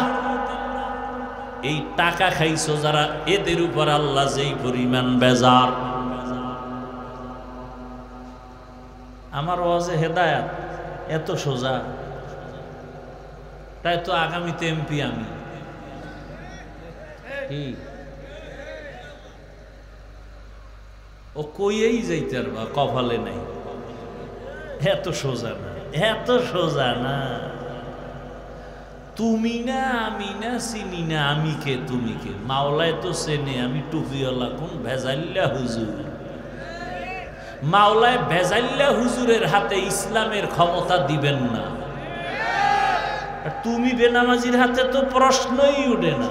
এই টাকা খাইছো যারা, এদের উপর আল্লাহ যেই পরিমাণ বেজার। আমার ওয়াজে হেদায়াত এত সোজা, তাই তো আগামীতে এমপি আমি। কি ও কইয়েই যাইতে পারবা, কপালে নাই। এত সোজা না, এত সোজা না। তুমি না, আমি না, চিনি না, আমি কে তুমি কে। মাওলায় তো চেনে, আমি টুপিওয়ালা কোন ভেজাল্লা হুজুর। মাওলায় ভেজাল্লা হুজুরের হাতে ইসলামের ক্ষমতা দিবেন না। তুমি বেনামাজির হাতে তো প্রশ্নই উঠে না।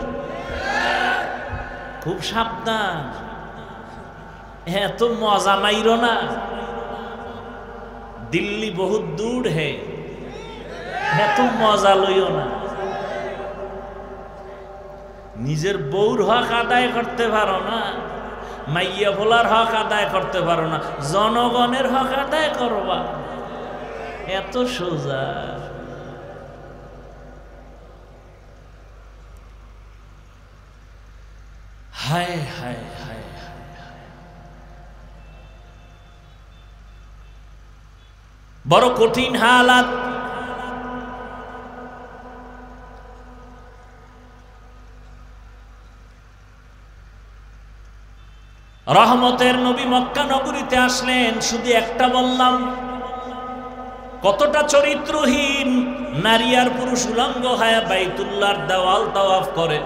খুব সাবধান, এত মজা মাইরো না। দিল্লি বহুত দূর হে, এত মজা লইও না। নিজের বউর হক আদায় করতে পারো না, মাইয়া ভোলার হক আদায় করতে পারো না, জনগণের হক আদায় করবা। এত সোজা। হায় হায় হায় হায়। বড় কঠিন হালাত। রহমতের নবী মক্কা নগরীতে আসলেন, শুধু একটা বললাম, কতটা চরিত্রহীন নারী আর পুরুষ উলঙ্গ হয়ে বাইতুল্লাহর দেওয়াল তাওয়াফ করে।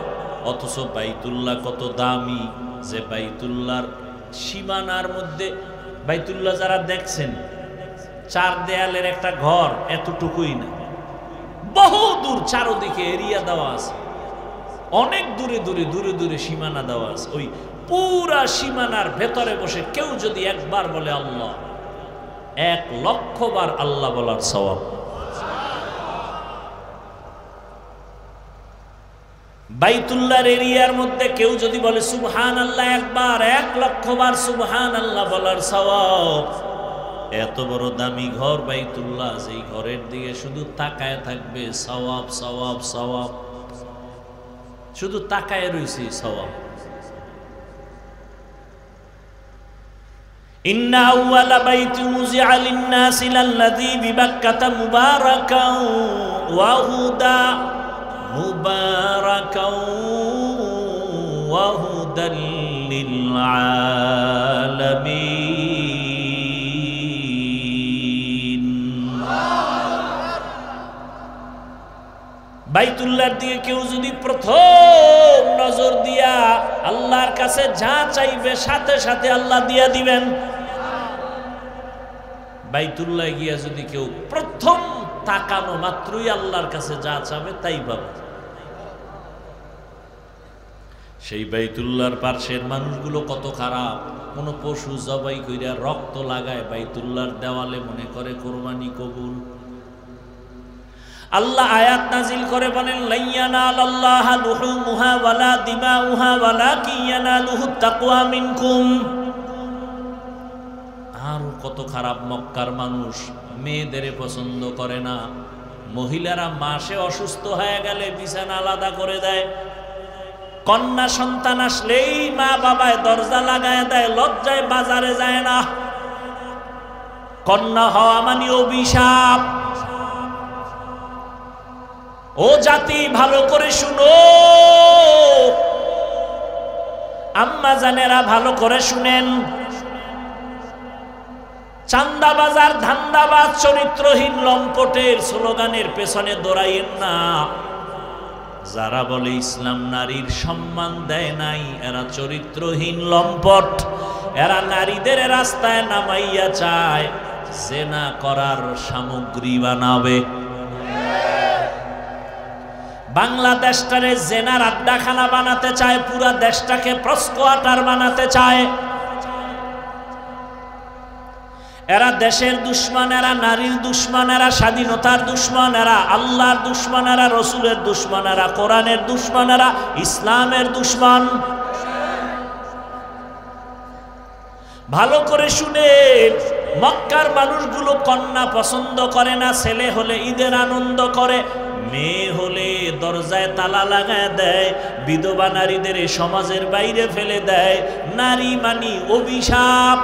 অথচ বাইতুল্লাহ কত দামি, যে বাইতুল্লাহর সীমানার মধ্যে, বাইতুল্লাহ যারা দেখছেন চার দেয়ালের একটা ঘর এতটুকুই না, বহু দূর চারদিকে এরিয়া দেওয়া আছে, অনেক দূরে দূরে দূরে দূরে সীমানা দেওয়া আছে। ওই পুরা সীমানার ভেতরে বসে কেউ যদি একবার বলে আল্লাহ, 1,00,000 বার আল্লাহ বলার সওয়াব। বাইতুল্লাহর এরিয়ার মধ্যে কেউ যদি বলে সুবহানাল্লাহ একবার, 1,00,000 বার সুবহানাল্লাহ বলার সওয়াব। এত বড় দামি ঘর বাইতুল্লাহ, যেই ঘরের দিকে শুধু তাকায় থাকবে সওয়াব সওয়াব সওয়াব, শুধু তাকায় রইছে সওয়াব। ইন্না আউওয়ালা বাইতিন উযিআ লিন-নাসি লাল্লাযী বিবাক্কাতা মুবারাকান ওয়া হুদা মুবারাকান ওয়া হুদাল লিল আলামিন। বাইতুল্লাহর দিকে কেউ যদি প্রথম নজর দিয়া আল্লাহর কাছে যা চাইবে সাথে সাথে আল্লাহ দিয়া দিবেন। বাইতুল্লাহ গিয়া যদি কেউ প্রথম তাকানো মাত্রই আল্লাহর কাছে যা চাবে তাই পাবে। সেই বাইতুল্লাহর পার্শ্বের মানুষগুলো কত খারাপ, কোন পশু জবাই কইরা রক্ত লাগায় বাইতুল্লাহর দেওয়ালে, মনে করে কোরবানি কবুল। আল্লাহ আয়াত নাজিল করে বলেন, লাইয়ানালাল্লাহা লুহুমুহা ওয়ালা দিমাউহা ওয়ালাকিন ইয়ানালুহুত তাকওয়া মিনকুম। আর কত খারাপ, মক্কার মানুষ মেয়েদের পছন্দ করে না, মহিলারা মাসে অসুস্থ হয়ে গেলে বিছানা আলাদা করে দেয়, কন্যা সন্তান আসলেই মা বাবায় দরজা লাগায় দেয়, লজ্জায় বাজারে যায় না। কন্যা হওয়া মানে অভিশাপ। ও জাতি, ভালো করে শুনো, আম্মা জানেরা ভালো করে শুনেন, চান্দাবাজার ধান্দাবাজ চরিত্রহীন লম্পটের স্লোগানের পেছনে দৌড়াইয়েন না। যারা বলে ইসলাম নারীর সম্মান দেয় নাই, এরা চরিত্রহীন লম্পট। এরা নারীদের রাস্তায় নামাইয়া চায় জেনা করার সামগ্রী বানাবে। বাংলাদেশটারে জেনার আড্ডাখানা বানাতে চায়, পুরা দেশটাকে প্রস্কোয়াটার বানাতে চায়। এরা দেশের দুশ্মন, এরা নারীর দুশ্মন, এরা স্বাধীনতার দুশ্মন, এরা আল্লাহর দুশ্মন, এরা রসুলের দুশ্মন, এরা কোরআনের দুশ্মন, এরা ইসলামের দুশ্মন। ভালো করে শুনে, মক্কার মানুষগুলো কন্যা পছন্দ করে না, ছেলে হলে ঈদের আনন্দ করে, মেয়ে হলে দরজায় তালা লাগায় দেয়, বিধবা নারীদের সমাজের বাইরে ফেলে দেয়। নারী মানি অভিশাপ।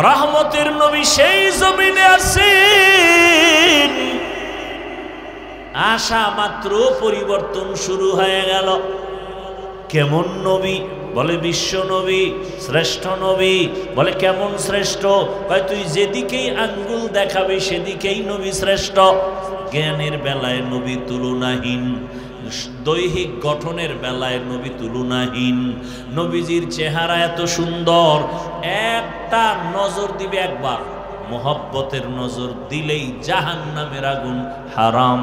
রহমতের নবী সেই জমিনে আসেন, আসা মাত্র পরিবর্তন শুরু হয়ে গেল। কেমন নবী? বলে বিশ্ব নবী, শ্রেষ্ঠ নবী। বলে কেমন শ্রেষ্ঠ? কয় তুই যেদিকেই আঙ্গুল দেখাবি সেদিকেই নবী শ্রেষ্ঠ। জ্ঞানের বেলায় নবী তুলনাহীন, দৈহিক গঠনের বেলায় নবী তুলনাহীন। নবীজির চেহারা এত সুন্দর, একটা নজর দিবে একবার, মোহব্বতের নজর দিলেই জাহান্নামের আগুন হারাম।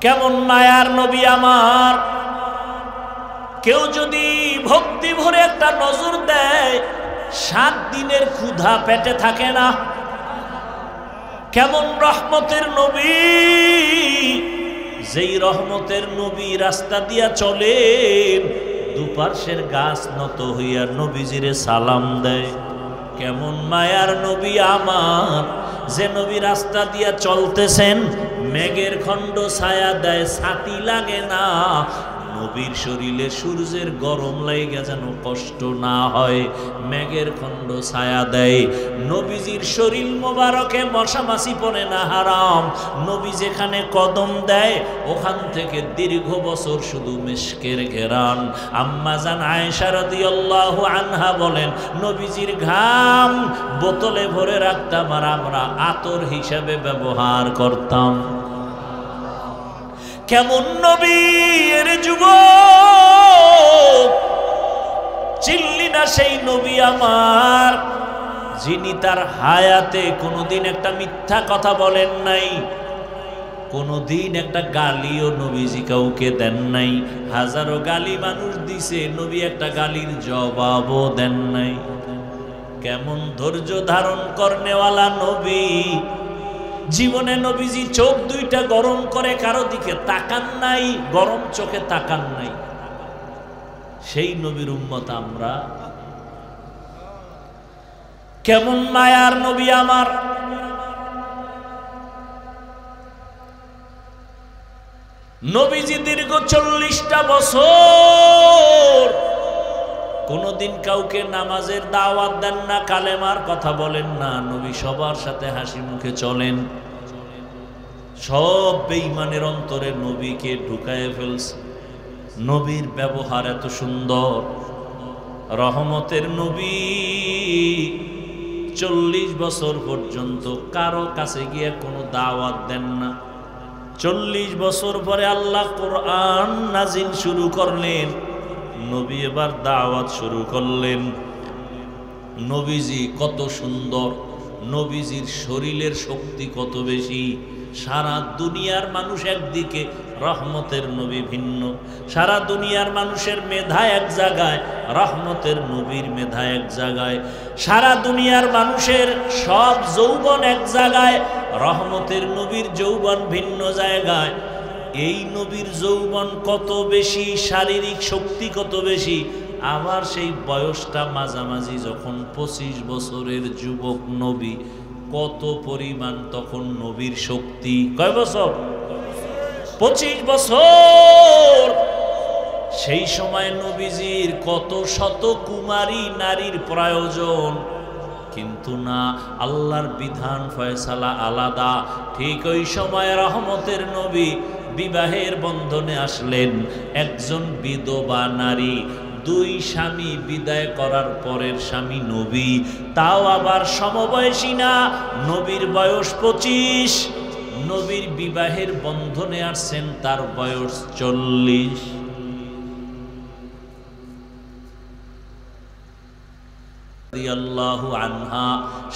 কেমন মায়ার নবী আমার! কেউ যদি ভক্তি ভরে একটা নজর দেয়, 7 দিনের ক্ষুধা পেটে থাকে না। কেমন রহমতের নবী! যেই রহমতের নবী রাস্তা দিয়া চলেন, দুপার্শ্বের গাছ নত হইয়া নবীজিরে সালাম দেয়। কেমন মায়ার নবী আমার! যে নবী রাস্তা দিয়া চলতেছেন, মেঘের খণ্ড ছায়া দেয়, ছাতি লাগে না। নবীর শরীরে সূর্যের গরম লাগে যেন কষ্ট না হয়, মেঘের খণ্ড ছায়া দেয়। নবীজির শরীর মোবারকে মশা মাছি পড়ে না হারাম। নবী যেখানে কদম দেয় ওখান থেকে দীর্ঘ বছর শুধু মিশকের ঘেরান। আম্মা জান আয়েশা রাদিয়াল্লাহু আনহা বলেন, নবীজির ঘাম বোতলে ভরে রাখতাম আর আমরা আতর হিসাবে ব্যবহার করতাম। কেমন নবী এর যুবক, চিনলি না সেই নবী আমার যিনি তার হায়াতে কোনোদিন একটা মিথ্যা কথা বলেন নাই, কোনোদিন একটা গালিও নবীজি কাউকে দেন নাই। হাজারো গালি মানুষ দিছে, নবী একটা গালির জবাবও দেন নাই। কেমন ধৈর্য ধারণ করনেওয়ালা নবী। জীবনে নবীজি চোখ দুইটা গরম করে কারো দিকে তাকান নাই, গরম চোখে তাকান নাই। সেই নবীর উম্মত আমরা। কেমন মায়ার নবী আমার। নবীজি দীর্ঘ 40টা বছর কোনদিন কাউকে নামাজের দাওয়াত দেন না, কালেমার কথা বলেন না। নবী সবার সাথে হাসি মুখে চলেন। সব বেঈমানের অন্তরে নবীকে ঢুকায়ে ফেলছে। নবীর ব্যবহার এত সুন্দর। রহমতের নবী 40 বছর পর্যন্ত কারো কাছে গিয়ে কোনো দাওয়াত দেন না। 40 বছর পরে আল্লাহ কোরআন নাজিল শুরু করলেন। নবী এবার দাওয়াত শুরু করলেন। নবীজি কত সুন্দর, নবীজির শরীরের শক্তি কত বেশি। সারা দুনিয়ার মানুষ একদিকে, রহমতের নবী ভিন্ন। সারা দুনিয়ার মানুষের মেধা এক জায়গায়, রহমতের নবীর মেধা এক জায়গায়। সারা দুনিয়ার মানুষের সব যৌবন এক জায়গায়, রহমতের নবীর যৌবন ভিন্ন জায়গায়। এই নবীর যৌবন কত বেশি, শারীরিক শক্তি কত বেশি। আবার সেই বয়সটা মাঝামাঝি, যখন 25 বছরের যুবক নবী, কত পরিমাণ তখন নবীর শক্তি। কয় বছর? 25 বছর। সেই সময় নবীজির কত শত কুমারী নারীর প্রয়োজন, কিন্তু না, আল্লাহর বিধান ফয়সালা আলাদা। ঠিক ওই সময় রহমতের নবী বিবাহের বন্ধনে আসলেন। একজন বিধবা নারী, 2 স্বামী বিদায় করার পরের স্বামী নবী, তাও আবার সমবয়সী না। নবীর বয়স 25, নবীর বিবাহের বন্ধনে আসছেন, তার বয়স 40। রাদিয়াল্লাহু আনহা।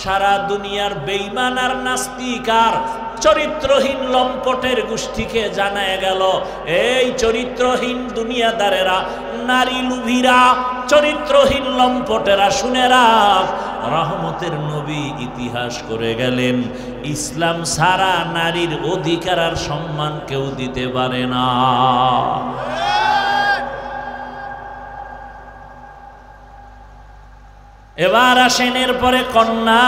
সারা দুনিয়ার বেঈমান আর নাস্তিক আর চরিত্রহীন লম্পটের গোষ্ঠীকে জানায় গেল, এই চরিত্রহীন দুনিয়াদারেরা, নারী লুভিরা, চরিত্রহীন লম্পটেরা, শুনে রাখ, রহমতের নবী ইতিহাস করে গেলেন, ইসলাম ছাড়া নারীর অধিকার আর সম্মান কেউ দিতে পারে না। এবার আসেন এরপরে কন্যা।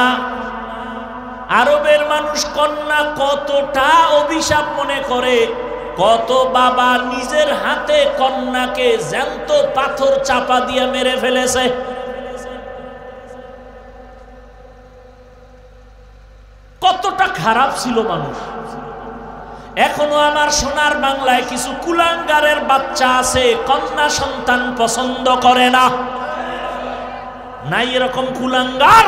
আরবের মানুষ কন্যা কতটা অভিশাপ মনে করে। কত বাবা নিজের হাতে কন্যাকে জ্যান্ত পাথর চাপা দিয়ে মেরে ফেলেছে। কতটা খারাপ ছিল মানুষ। এখনো আমার সোনার বাংলায় কিছু কুলাঙ্গারের বাচ্চা আছে, কন্যা সন্তান পছন্দ করে না। নাই এরকম কুলাঙ্গার?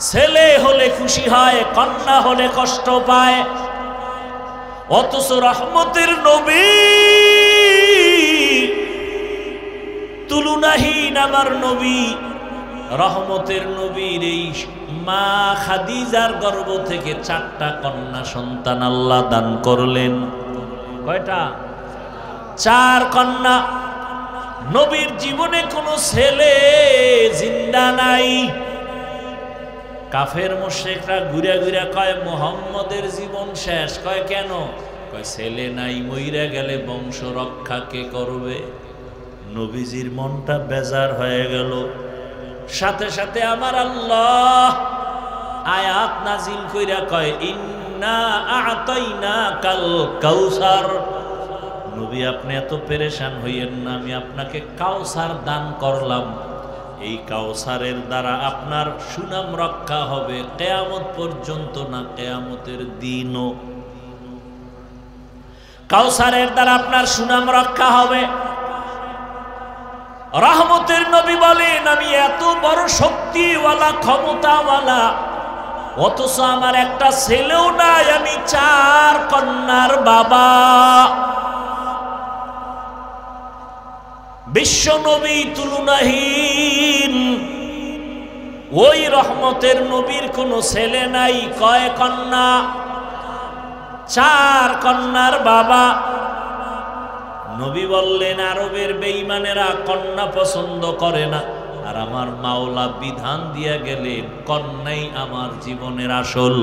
ছেলে হলে খুশি হয়, কন্যা হলে কষ্ট পায়। অথচ রহমতের নবী, তুলনাহীন আমার নবী, রহমতের নবীর এই মা খাদিজার গর্ভ থেকে 4টা কন্যা সন্তান আল্লাহ দান করলেন। কয়টা? 4 কন্যা। নবীর জীবনে কোনো ছেলে জিন্দা নাই। কাফের মুশরিকরা ঘুরে ঘুরে কয় মুহাম্মদের জীবন শেষ। কয় কেন? কয় ছেলে নাই, মইরা গেলে বংশ রক্ষা কে করবে? নবীজির মনটা বেজার হয়ে গেল। সাথে সাথে আমার আল্লাহ আয়াত নাজিল কইরা কয় ইন্না আ'তাইনাকাল কাউসার। নবী আপনি এত পেরেশান হইয়েন না, আমি আপনাকে কাউসার দান করলাম, এই কাউসারের দ্বারা আপনার সুনাম রক্ষা হবে কিয়ামত পর্যন্ত, না কিয়ামতের দিনও কাউসারের দ্বারা আপনার সুনাম রক্ষা হবে। রহমতের নবী বলেন, আমি এত বড় শক্তিওয়ালা ক্ষমতাওয়ালা, অথচ আমার একটা ছেলেও নাই, আমি 4 কন্যার বাবা। বিশ্ব নবী তুলনাহীন, ওই রহমতের নবীর কোনো ছেলে নাই, কয় কন্যা? 4 কন্যার বাবা। নবী বললেন, আরবের বেঈমানেরা কন্যা পছন্দ করে না, আর আমার মাওলা বিধান দিয়া গেলেন কন্যাই আমার জীবনের আসল।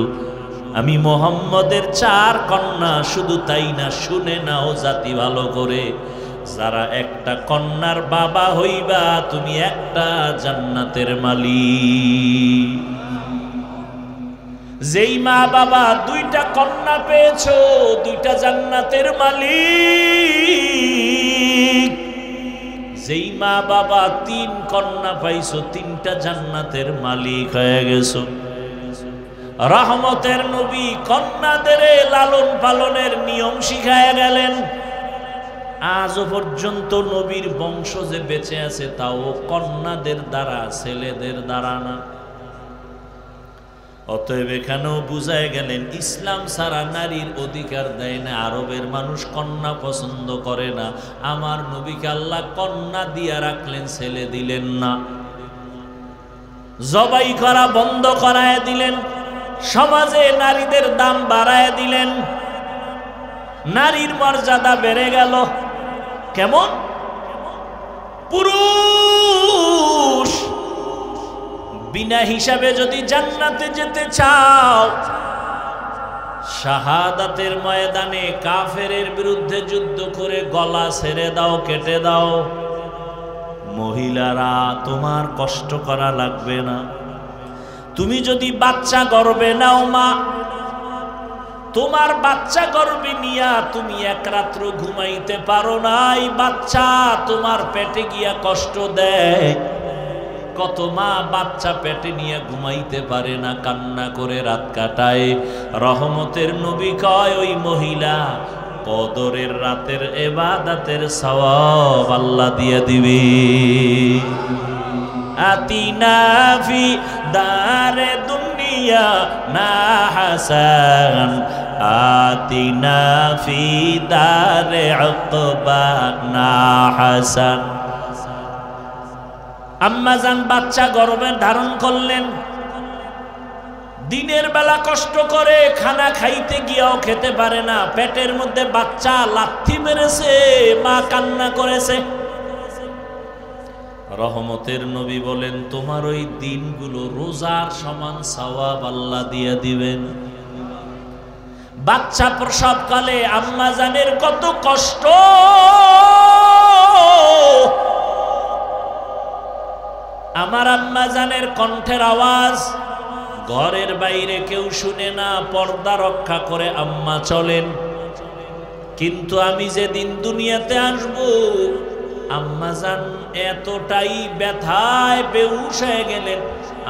আমি মুহাম্মদের 4 কন্যা, শুধু তাই না, শুনে নাও জাতি ভালো করে, যারা একটা কন্যার বাবা হইবা তুমি একটা জান্নাতের মালিক। যেই মা বাবা 2টা কন্যা পেয়েছো, 2টা জান্নাতের মালিক। যেই মা বাবা 3 কন্যা পাইছো, 3টা জান্নাতের মালিক হয়ে গেছো। রহমতের নবী কন্যাদের লালন পালনের নিয়ম শিখায় গেলেন। আজও পর্যন্ত নবীর বংশ যে বেঁচে আছে তাও কন্যাদের দ্বারা, ছেলেদের দ্বারা না। অতএব এখানেও বুঝায় গেলেন ইসলাম ছাড়া নারীর অধিকার দেয় না। আরবের মানুষ কন্যা পছন্দ করে না, আমার নবীকে আল্লাহ কন্যা দিয়া রাখলেন, ছেলে দিলেন না। জবাই করা বন্ধ করায় দিলেন, সমাজে নারীদের দাম বাড়ায় দিলেন, নারীর মর্যাদা বেড়ে গেল। কেমন? পুরুষ বিনা হিসাবে যদি জান্নাতে যেতে চাও, শাহাদাতের ময়দানে কাফেরের বিরুদ্ধে যুদ্ধ করে গলা ছেড়ে দাও, কেটে দাও। মহিলারা তোমার কষ্ট করা লাগবে না। তুমি যদি বাচ্চা গর্ভে নাও, মা তোমার বাচ্চা গর্ভে নিয়া তুমি 1 রাত্র ঘুমাইতে পারো না, এই বাচ্চা তোমার পেটে গিয়া কষ্ট দেয়। কত মা বাচ্চা পেটে নিয়ে ঘুমাইতে পারে না, কান্না করে রাত কাটায়। রহমতের নবী কয়, ওই মহিলা কদরের রাতের ইবাদতের সওয়াব আল্লাহ দিয়ে দিবে। আতিনা ফি দারে দুনিয়া না হাসান, আতিনা ফি দারে উকবা না হাসান। আম্মাজান বাচ্চা গর্ভে ধারণ করলেন, দিনের বেলা কষ্ট করে খানা খাইতে গিয়াও খেতে পারে না, পেটের মধ্যে বাচ্চা লাথি মেরেছে, মা কান্না করেছে। রহমতের নবী বলেন, তোমার ওই দিনগুলো রোজার সমান সওয়াব আল্লাহ দিয়ে দিবেন। বাচ্চা প্রসবকালে আম্মাজানের কত কষ্ট, আমার আম্মাজানের কণ্ঠের আওয়াজ ঘরের বাইরে কেউ শুনে না, পর্দা রক্ষা করে আম্মা চলেন। কিন্তু আমি যেদিন দুনিয়াতে আসব, আম্মাজান এতটাই ব্যথায় বেহুশ হয়ে গেলেন,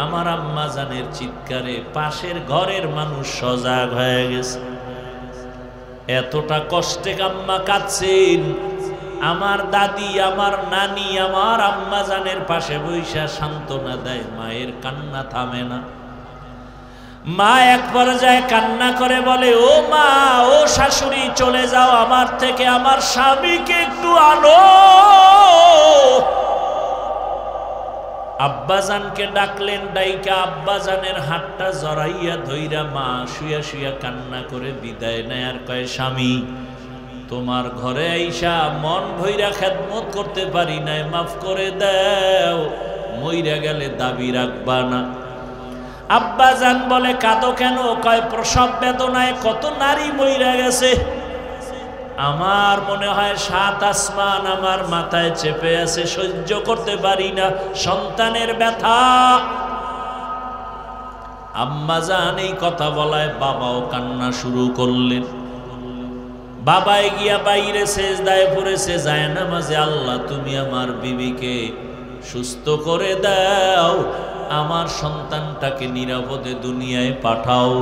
আমার আম্মাজানের চিৎকারে পাশের ঘরের মানুষ সজাগ হয়ে গেছে। এতটা কষ্টে আম্মা কাঁদছেন। আমার দাদি, আমার নানি, আমার আম্মাজানের পাশে বৈশা সান্ত্বনা দেয়, মায়ের কান্না থামে না। মা এক পর্যায়ে কান্না করে বলে, ও মা, ও শাশুড়ি, চলে যাও আমার থেকে, আমার স্বামীকে একটু আনো। আব্বাজানকে ডাকলেন, ডাইকা আব্বাজানের হাতটা জড়াইয়া ধইরা মা শুয়া শুয়া কান্না করে বিদায় নেয়, আর কয়, স্বামী, তোমার ঘরে আইসা মন ভইরা খেদমত করতে পারি নাই, মাফ করে দাও, মইরা গেলে দাবি রাখবা না। আব্বাজান বলে, কাঁদো কেন? কয়, প্রসব বেদনায় কত নারী মইরা গেছে, আমার মনে হয় 7 আসমান আমার মাথায় চেপে আছে, সহ্য করতে পারি না সন্তানের ব্যথা। আম্মাজান এই কথা বলায় বাবাও কান্না শুরু করলেন। বাবাই গিয়া বাইরে সেজদায় পড়েছে, যায় নামাজে, আল্লাহ তুমি আমার বিবিকে সুস্থ করে দাও, আমার সন্তানটাকে নিরাপদে দুনিয়ায় পাঠাও।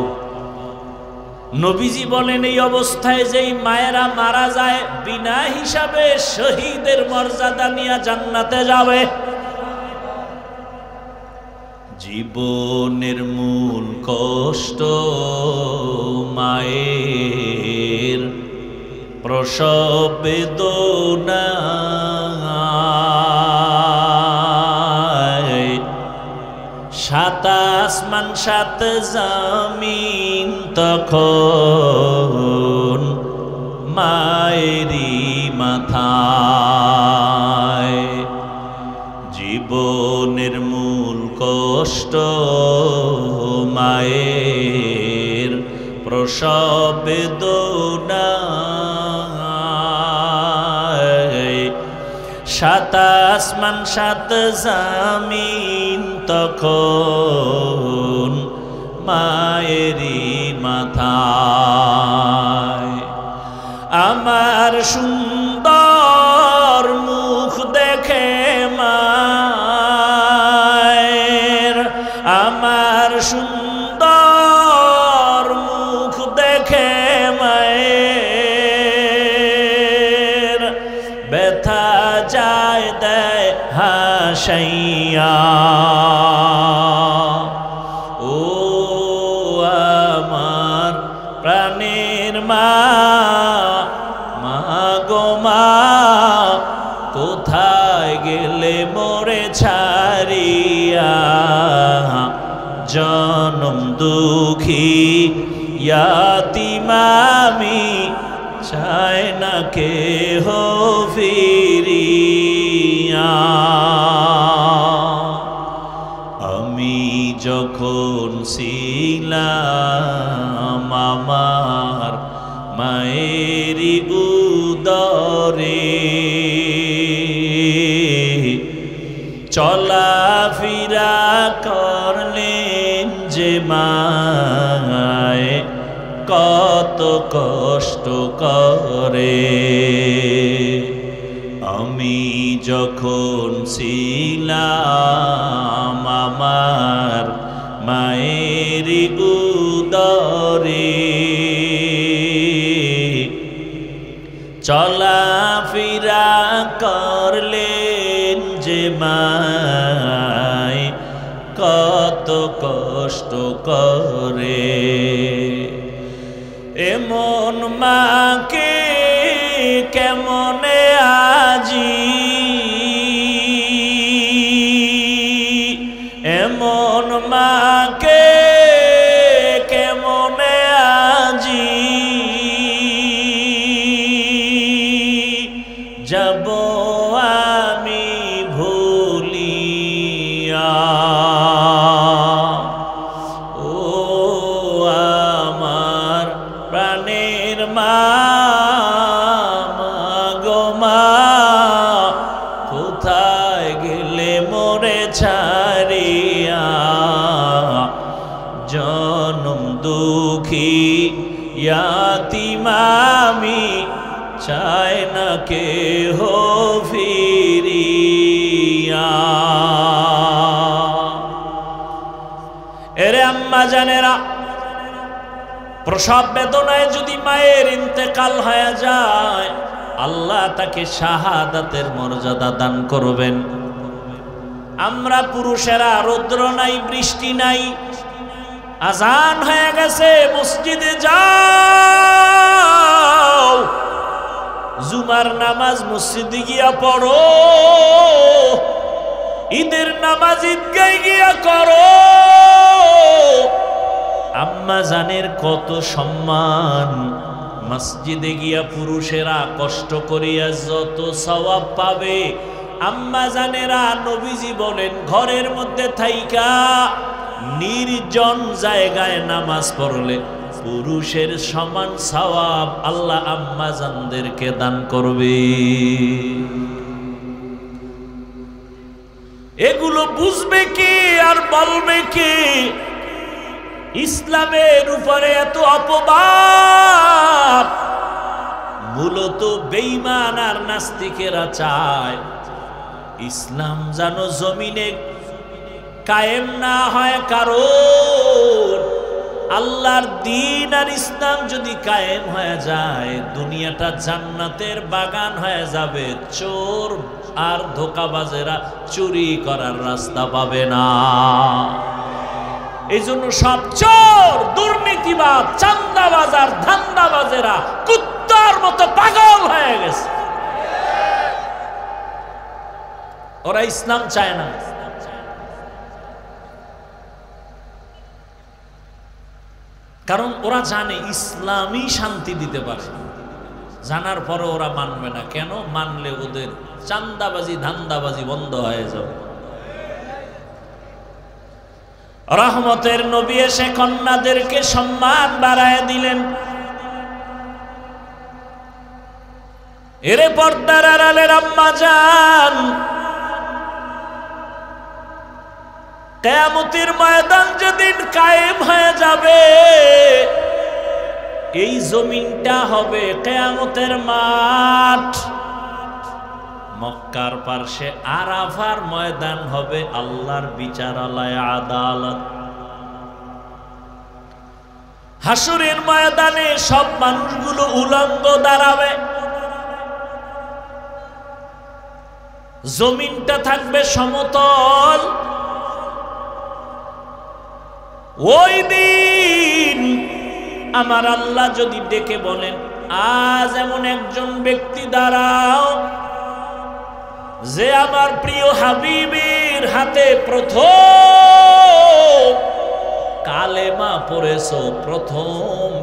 নবীজি বলেন এই অবস্থায় যেই মায়েরা মারা যায় বিনা হিসাবে শহীদের মর্যাদা নিয়ে জান্নাতে যাবে। জীবনের মূল কষ্ট মায়ের প্রসব বেদনা, সাত আসমান সাত জমিন তখন মায়েরই মাথায়। জীবনের মূল কষ্ট মায়ের প্রসব বেদনা, সাত আসমান সাত জমিন তখন মায়েরই মাথায়। আমার সুন্দর মুখ দেখে মায়ের, আমার সুন্দর মুখ দেখে মায়ের ব্যথা যায় দেয় হাসাইয়া। ও আমার প্রাণের মা, মা গো মা, কোথায় গেলে মোরে ছাড়িয়া, জনম দুঃখী ইয়াতীম আমি, চায় না কেহ ফিরিয়া। আমি যখন ছিলাম আমার মায়েরই উদরে, চলাফেরা করলেন যে মায় কত কষ্ট করে। আমি যখন ছিলাম আমার মায়েরই উদরে, চলাফেরা করলেন যে মায় কত কষ্ট করে। এমন মাকে কেমনে আজি, এমন মাকে কেমনে আজি, যাব আমি ভুলিয়া। ও আমার প্রাণের মা, মা গো মা, কোথায় গেলে মোরে ছাড়িয়া, জনম দুঃখী ইয়াতীম আমি, চায় না কেহ ফিরিয়া। এরে আম্মা জানেরা, প্রসব বেদনায় যদি মায়ের ইন্তেকাল হয়ে যায়, আল্লাহ তাকে শাহাদাতের মর্যাদা দান করবেন। আমরা পুরুষেরা রৌদ্র নাই, বৃষ্টি নাই, আজান হয়ে গেছে, মসজিদে যাও, জুমার নামাজ মসজিদে গিয়া পড়ো, ঈদের নামাজ ঈদগায় গিয়া করো। আম্মা জানের কত সম্মান, মসজিদে গিয়া পুরুষেরা কষ্ট করিয়া যত সওয়াব পাবে, আম্মা জানেরা নবীজি বলেন ঘরের মধ্যে থাইকা নির্জন জায়গায় নামাজ পড়লে পুরুষের সমান সওয়াব আল্লাহ আম্মা জানদেরকে দান করবে। এগুলো বুঝবে কি আর বলবে কি? ইসলামের উপরে এত অপবাদ, মূলত বেঈমান আর নাস্তিকেরা চায় ইসলাম যেন জমিনে কায়েম না হয়, কারণ আল্লাহর দ্বীন আর ইসলাম যদি কায়েম হয়ে যায় দুনিয়াটা জান্নাতের বাগান হয়ে যাবে, চোর আর ধোঁকাবাজেরা চুরি করার রাস্তা পাবে না। এই জন্য সব চোর, দুর্নীতিবাজ, চাঁদাবাজ আর ধান্দাবাজেরা কুত্তার মতো পাগল হয়ে গেছে। ওরা ইসলাম চায় না। কারণ ওরা জানে ইসলামই শান্তি দিতে পারে, জানার পরে ওরা মানবে না। কেন মানলে ওদের চাঁদাবাজি ধান্দাবাজি বন্ধ হয়ে যাবে। রহমতের নবী এসে কন্যাদেরকে সম্মান বাড়ায় দিলেন। এরে পর্দার আড়ালের আম্মা জান, কিয়ামতের ময়দান যেদিন কায়েম হয়ে যাবে এই জমিনটা হবে কিয়ামতের মাঠ। মক্কার পার্শ্বে আরাফার ময়দান হবে আল্লাহর বিচারালয়, আদালত। হাসরের ময়দানে সব মানুষগুলো উলঙ্গ দাঁড়াবে, জমিনটা থাকবে সমতল। ওই দিন আমার আল্লাহ যদি ডেকে বলেন আজ এমন একজন ব্যক্তি দাঁড়াও যে আমার প্রিয় হাবিবের হাতে প্রথম কালেমা পড়েছো, প্রথম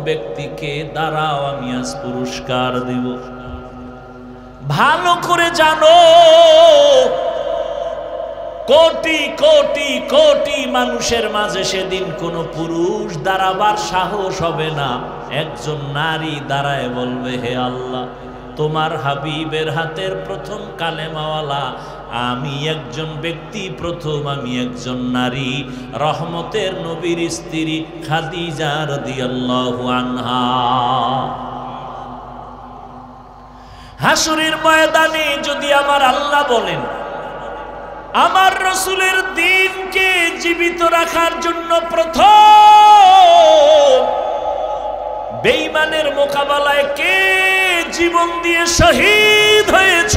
ব্যক্তিকে দাঁড়াও, আমি আজ পুরস্কার দিব। ভালো করে জানো কোটি কোটি কোটি মানুষের মাঝে সেদিন কোন পুরুষ দাঁড়াবার সাহস হবে না। একজন নারী দাঁড়ায় বলবে, হে আল্লাহ, তোমার হাবিবের হাতের প্রথম কালেমাওয়ালা আমি একজন ব্যক্তি, প্রথম আমি একজন নারী, রহমতের নবীর স্ত্রী খাদিজা রাদিয়াল্লাহু আনহা। হাসরের ময়দানে যদি আমার আল্লাহ বলেন আমার রসুলের দ্বীনকে জীবিত রাখার জন্য প্রথম বেঈমানের মোকাবেলায় কে জীবন দিয়ে শহীদ হয়েছ,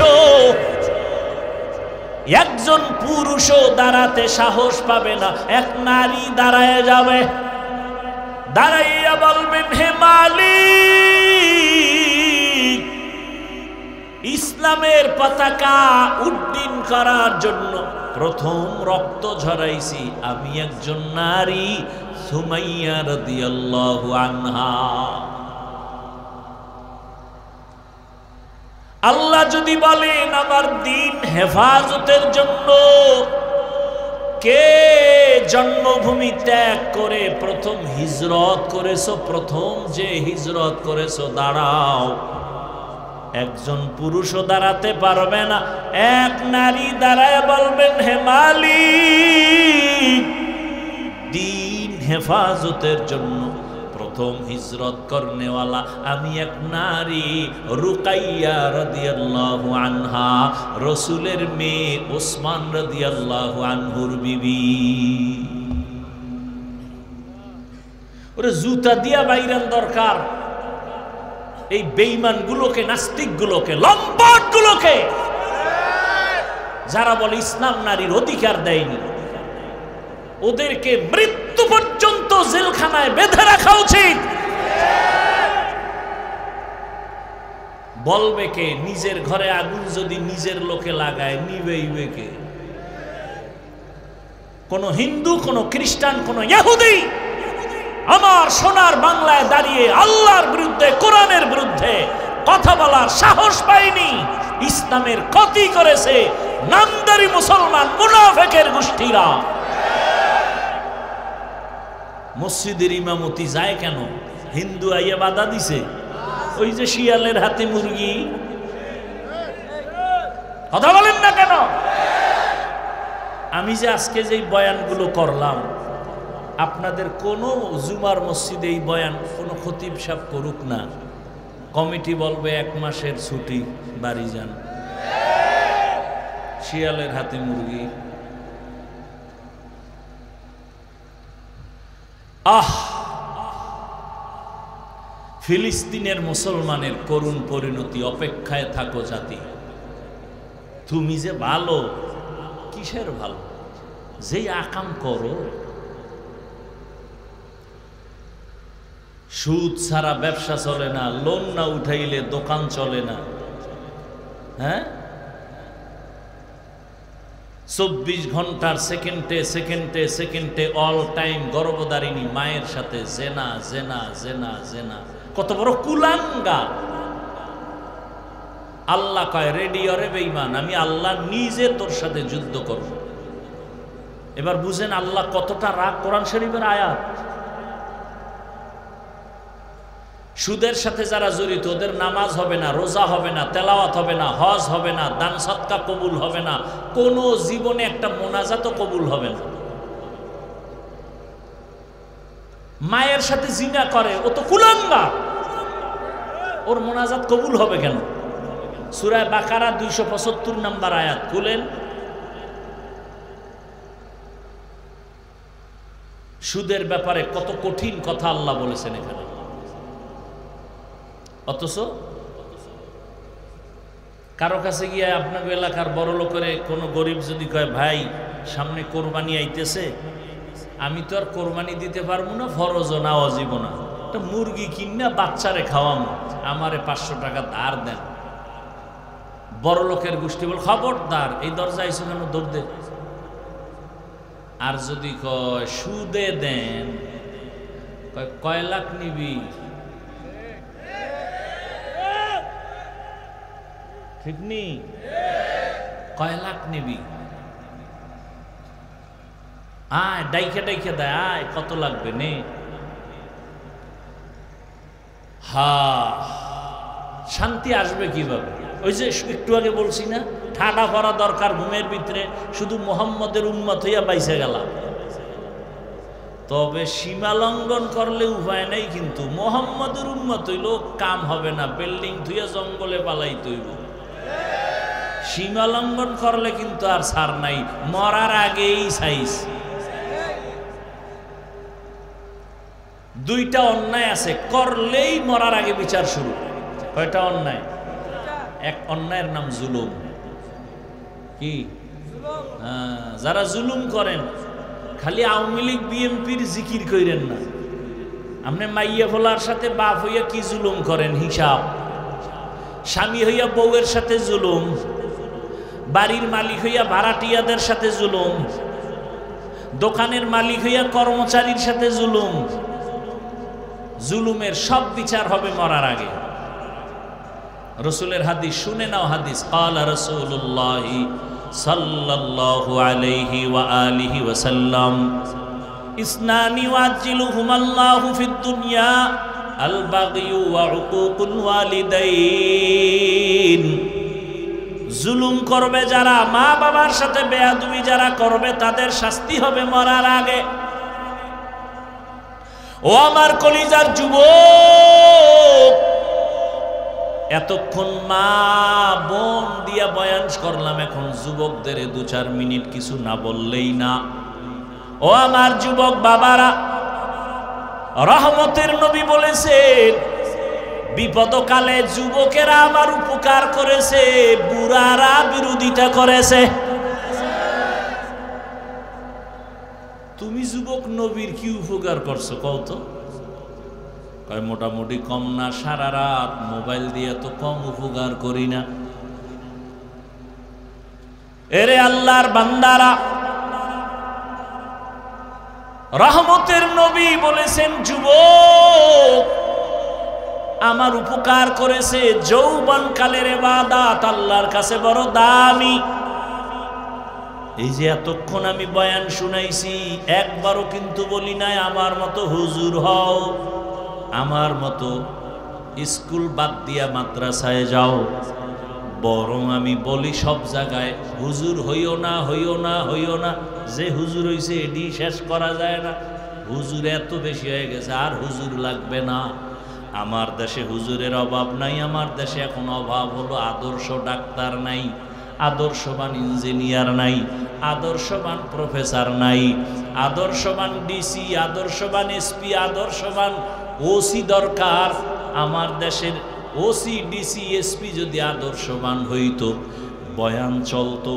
একজন পুরুষও দাঁড়াতে সাহস পাবে না, এক নারী দাঁড়ায় যাবে, দাঁড়াইয়া বলবেন, হে মালিক, ইসলামের পতাকা উড্ডীন করার জন্য প্রথম রক্ত ঝরাইছি আমি একজন নারী, সুমাইয়া রাদিয়াল্লাহু আনহা। আল্লাহ যদি বলেন আমার দ্বীন হেফাজতের জন্য কে জন্মভূমি ত্যাগ করে প্রথম হিজরত করেছো, প্রথম যে হিজরত করেছো দাঁড়াও, একজন পুরুষও দাঁড়াতে পারবে না, এক নারী দাঁড়ায় বলবেন, হে মালিক, দ্বীন হেফাজতের জন্য প্রথম হিজরত করনেওয়ালা আমি এক নারী, রুকাইয়া রাদিয়াল্লাহু আনহা, রসুলের মেয়ে, ওসমান রাদিয়াল্লাহু আনহুর বিবি। ওরে জুতা দিয়া বাইরান দরকার এই বেঈমান গুলোকে, নাস্তিক গুলোকে, লম্পট গুলোকে, যারা বলে ইসলাম নারীর অধিকার দেয়নি, ওদেরকে মৃত্যু পর্যন্ত জেলখানায় বেঁধে রাখা উচিত। বলবে কে? নিজের ঘরে আগুন যদি নিজের লোকে লাগায় নিবেইবে কে? কোন হিন্দু, কোন খ্রিস্টান, কোন ইহুদি আমার সোনার বাংলায় দাঁড়িয়ে আল্লাহর বিরুদ্ধে, কোরআনের বিরুদ্ধে কথা বলার সাহস পায়নি। ইসলামের ক্ষতি করেছে নামদারি মুসলমান মুনাফিকের গোষ্ঠীরা। মসজিদের ইমামতি যায় কেন? হিন্দু আইয়া বাধা দিছে, ওই যে শিয়ালের হাতে মুরগি। কথা বলেন না কেন? আমি যে আজকে যে বয়ানগুলো করলাম, আপনাদের কোনো জুমার মসজিদে এই বয়ান কোনো খতিব সাহেব করুক না, কমিটি বলবে 1 মাসের ছুটি, বাড়ি যান। শিয়ালের হাতে মুরগি। ফিলিস্তিনের মুসলমানের করুণ পরিণতি, অপেক্ষায় থাকো জাতি। তুমি যে ভালো, কিসের ভালো? যেই আকাম করো। সুদ ছাড়া ব্যবসা চলে না, লোন না উঠাইলে দোকান চলে না। হ্যাঁ, 24 ঘন্টার সেকেন্ডে সেকেন্ডে সেকেন্ডে অল টাইম গর্ভধারিণী মায়ের সাথে জেনা জেনা জেনা জেনা। কত বড় কুলাঙ্গা! আল্লাহ কয়, রেডি অরে বেঈমান, আমি আল্লাহ নিজে তোর সাথে যুদ্ধ করব। এবার বুঝেন আল্লাহ কতটা রাগ। কোরআন শরীফের আয়াত। সুদের সাথে যারা জড়িত, ওদের নামাজ হবে না, রোজা হবে না, তেলাওয়াত হবে না, হজ হবে না, দান সদকা কবুল হবে না, কোন জীবনে একটা মোনাজাতও কবুল হবে না। মায়ের সাথে জিনা করে, ও তো কুলাঙ্গা, ওর মোনাজাত কবুল হবে কেন? সূরা বাকারা 275 নম্বর আয়াত খুলেন। সুদের ব্যাপারে কত কঠিন কথা আল্লাহ বলেছেন এখানে। অথচ কারো কাছে গিয়ে আপনার এলাকার বড় লোকের কোনো গরিব যদি কয়, ভাই সামনে কোরবানি আইতেছে, আমি তো আর কোরবানি দিতে পারবো না, ফরজও না অজীব না, একটা মুরগি কিনা বাচ্চারে খাওয়ামো, আমারে 500 টাকা ধার দেন। বড় লোকের গোষ্ঠী বল, খবরদার, এই দরজা আইসো কেন, দৌড় দে। আর যদি কয় সুদে দেন, কয় লাখ নিবি? ঠিক নেই? কয় লাখ নিবি? আয়, ডাইকে ডাইকে দেয়, আয় কত লাগবে নে। শান্তি আসবে কিভাবে? ওই যে একটু আগে বলছি না, ঠাডা করা দরকার ঘুমের ভিতরে, শুধু মোহাম্মদের উম্মত হইয়া বাইসে গেলাম। তবে সীমা লঙ্ঘন করলে উপায় নাই, কিন্তু মোহাম্মদের উম্মত হইল কাম হবে না, বিল্ডিং ধুইয়া জঙ্গলে পালাই তৈব। সীমা লঙ্ঘন করলে কিন্তু আর ছাড় নাই, মরার আগেই সাইজ। দুইটা অন্যায় আছে, করলেই মরার আগে বিচার শুরু। কয়টা অন্যায়? এক অন্যায়ের নাম জুলুম। কি? যারা জুলুম করেন, খালি আওয়ামী লীগ বিএনপির জিকির কইরেন না, আপনি মাইয়া ফোলার সাথে বাপ হইয়া কি জুলুম করেন হিসাব। স্বামী হইয়া বউয়ের সাথে জুলুম, বাড়ির মালিক হইয়া ভাড়াটিয়াদের সাথে জুলুম, দোকানের মালিক হইয়া কর্মচারীর সাথে জুলুম। জুলুমের সব বিচার হবে মরার আগে। রসুলের হাদিস শুনে নাও, হাদিস ক্বালা রাসূলুল্লাহ সাল্লাল্লাহু আলাইহি ওয়া আলিহি ওয়া সাল্লাম, ইসনানি ওয়াজিলুহুমাল্লাহু ফিদ দুনিয়া আল বাগয়ু ওয়া উকুকুল ওয়ালিদাইন। জুলুম করবে যারা, মা বাবার সাথে বেয়াদবি যারা করবে, তাদের শাস্তি হবে মরার আগে। ও আমার কলিজার যুবক, এতক্ষণ মা বোন দিয়া বয়ান করলাম, এখন যুবকদের 2-4 মিনিট কিছু না বললেই না। ও আমার যুবক বাবারা, রহমতের নবী বলেছেন, বিপদকালে যুবকেরা আমার উপকার করেছে, বুড়ারা বিরোধিতা করেছে। তুমি যুবক নবীর কি উপকার করছো কত? কয় মোটামুটি কম না, সারা রাত মোবাইল দিয়ে তো কম উপকার করি না। এরে আল্লাহর বান্দারা, রহমতের নবী বলেছেন, যুবক আমার উপকার করেছে। যৌবনকালের ইবাদত আল্লাহর কাছে বড় দামি। এই যে এতক্ষণ আমি বয়ান শুনাইছি, একবারও কিন্তু বলি নাই আমার মতো হুজুর হও, আমার মতো স্কুল বাদ দিয়া মাদ্রাসায় যাও। বরং আমি বলি সব জায়গায়, হুজুর হইও না, হইও না, হইও না। যে হুজুর হইছে এডি শেষ করা যায় না। হুজুর এত বেশি হয়ে গেছে, আর হুজুর লাগবে না। আমার দেশে হুজুরের অভাব নাই, আমার দেশে এখন অভাব হলো আদর্শ ডাক্তার নাই, আদর্শবান ইঞ্জিনিয়ার নাই, আদর্শবান প্রফেসর নাই, আদর্শবান ডিসি, আদর্শবান এসপি, আদর্শবান ওসি দরকার। আমার দেশের ওসি ডিসি এসপি যদি আদর্শবান হইতো, বয়ান চলতো,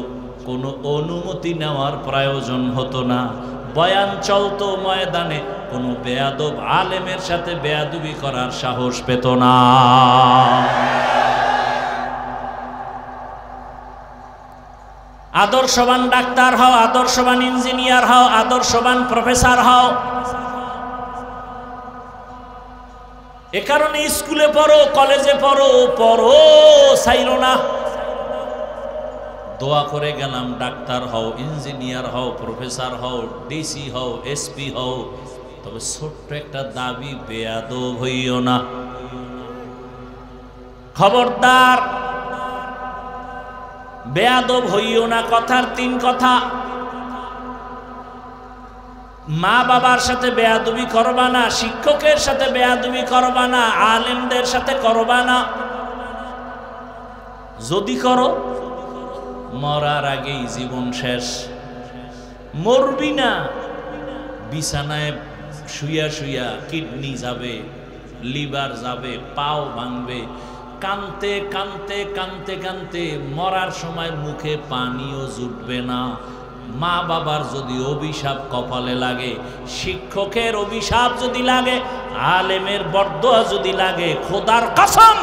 কোনো অনুমতি নেওয়ার প্রয়োজন হতো না, বয়ান চলতো ময়দানে, কোনো বেয়াদব আলেমের সাথে বেয়াদবি করার সাহস পেত না। আদর্শবান ডাক্তার হও, আদর্শবান ইঞ্জিনিয়ার হও, আদর্শবান প্রফেসর হও। এ কারণে স্কুলে পড়ো, কলেজে পড়ো, পড়ো চাইল না। দোয়া করে গেলাম, ডাক্তার হও, ইঞ্জিনিয়ার হও, প্রফেসর হও, ডিসি হও, এসপি হও, তবে ছোট্ট একটা দাবি, বেয়াদব হইও না। খবরদার বেয়াদব হইও না। কথার তিন কথা, মা বাবার সাথে বেয়াদবি করবা না, শিক্ষকের সাথে বেয়াদবি করবা না, আলেমদের সাথে করবা না। যদি করো, মরার আগেই জীবন শেষ। মরবি না, বিছানায় শুইয়া শুইয়া কিডনি যাবে, লিভার যাবে, পাও ভাঙবে, কানতে কানতে কানতে কানতে মরার সময় মুখে পানিও জুটবে না। মা বাবার যদি অভিশাপ কপালে লাগে, শিক্ষকের অভিশাপ যদি লাগে, আলেমের বরদোয়া যদি লাগে, খোদার কসম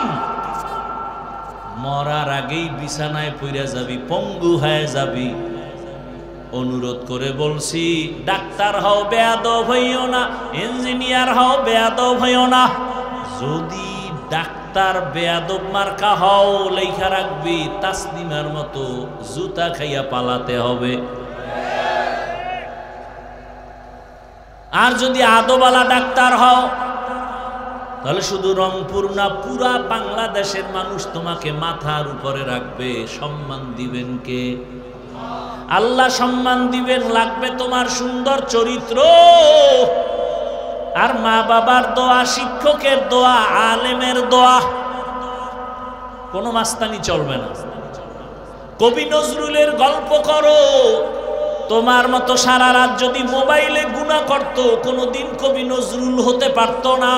মরার আগেই বিছানায় পইরা যাবি, পঙ্গু হয়ে যাবি। অনুরোধ করে বলছি, ডাক্তার হও, বেয়াদব হইও না, ইঞ্জিনিয়ার হও, বেয়াদব হইও না। যদি ডাক্তার বেয়াদব মার্কা হও, লেখা রাখবি তাসলিমার মতো জুতা খাইয়া পালাতে হবে। আর যদি আদবালা ডাক্তার হও, তাহলে শুধু রংপুর না, পুরা বাংলাদেশের মানুষ তোমাকে মাথার উপরে রাখবে। সম্মান দিবেন কে? আল্লাহ সম্মান দিবেন। লাগবে তোমার সুন্দর চরিত্র, আর মা বাবার দোয়া, শিক্ষকের দোয়া, আলেমের দোয়া। কোনো মাস্তানি চলবে না। কবি নজরুলের গল্প করো, তোমার মতো সারা রাত যদি মোবাইলে গুনাহ করত, কোনোদিন কবি নজরুল হতে পারত না।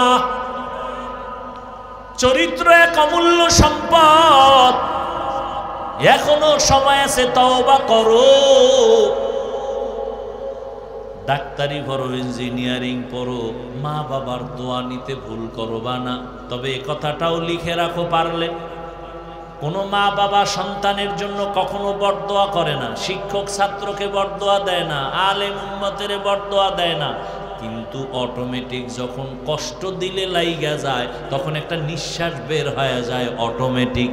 চরিত্র এক অমূল্য সম্পদ, এখনো সময় আছে, তওবা করো। ডাক্তারি পড়ো, ইঞ্জিনিয়ারিং পড়ো, মা বাবার দোয়া নিতে ভুল করবা না। তবে এ কথাটাও লিখে রাখো পারলে, কোনো মা বাবা সন্তানের জন্য কখনো বরদোয়া করে না, শিক্ষক ছাত্রকে বরদোয়া দেয় না, আলেম উম্মতের বরদোয়া দেয় না। কিন্তু অটোমেটিক যখন কষ্ট দিলে লাইগা যায়, তখন একটা নিঃশ্বাস বের হয়ে যায় অটোমেটিক।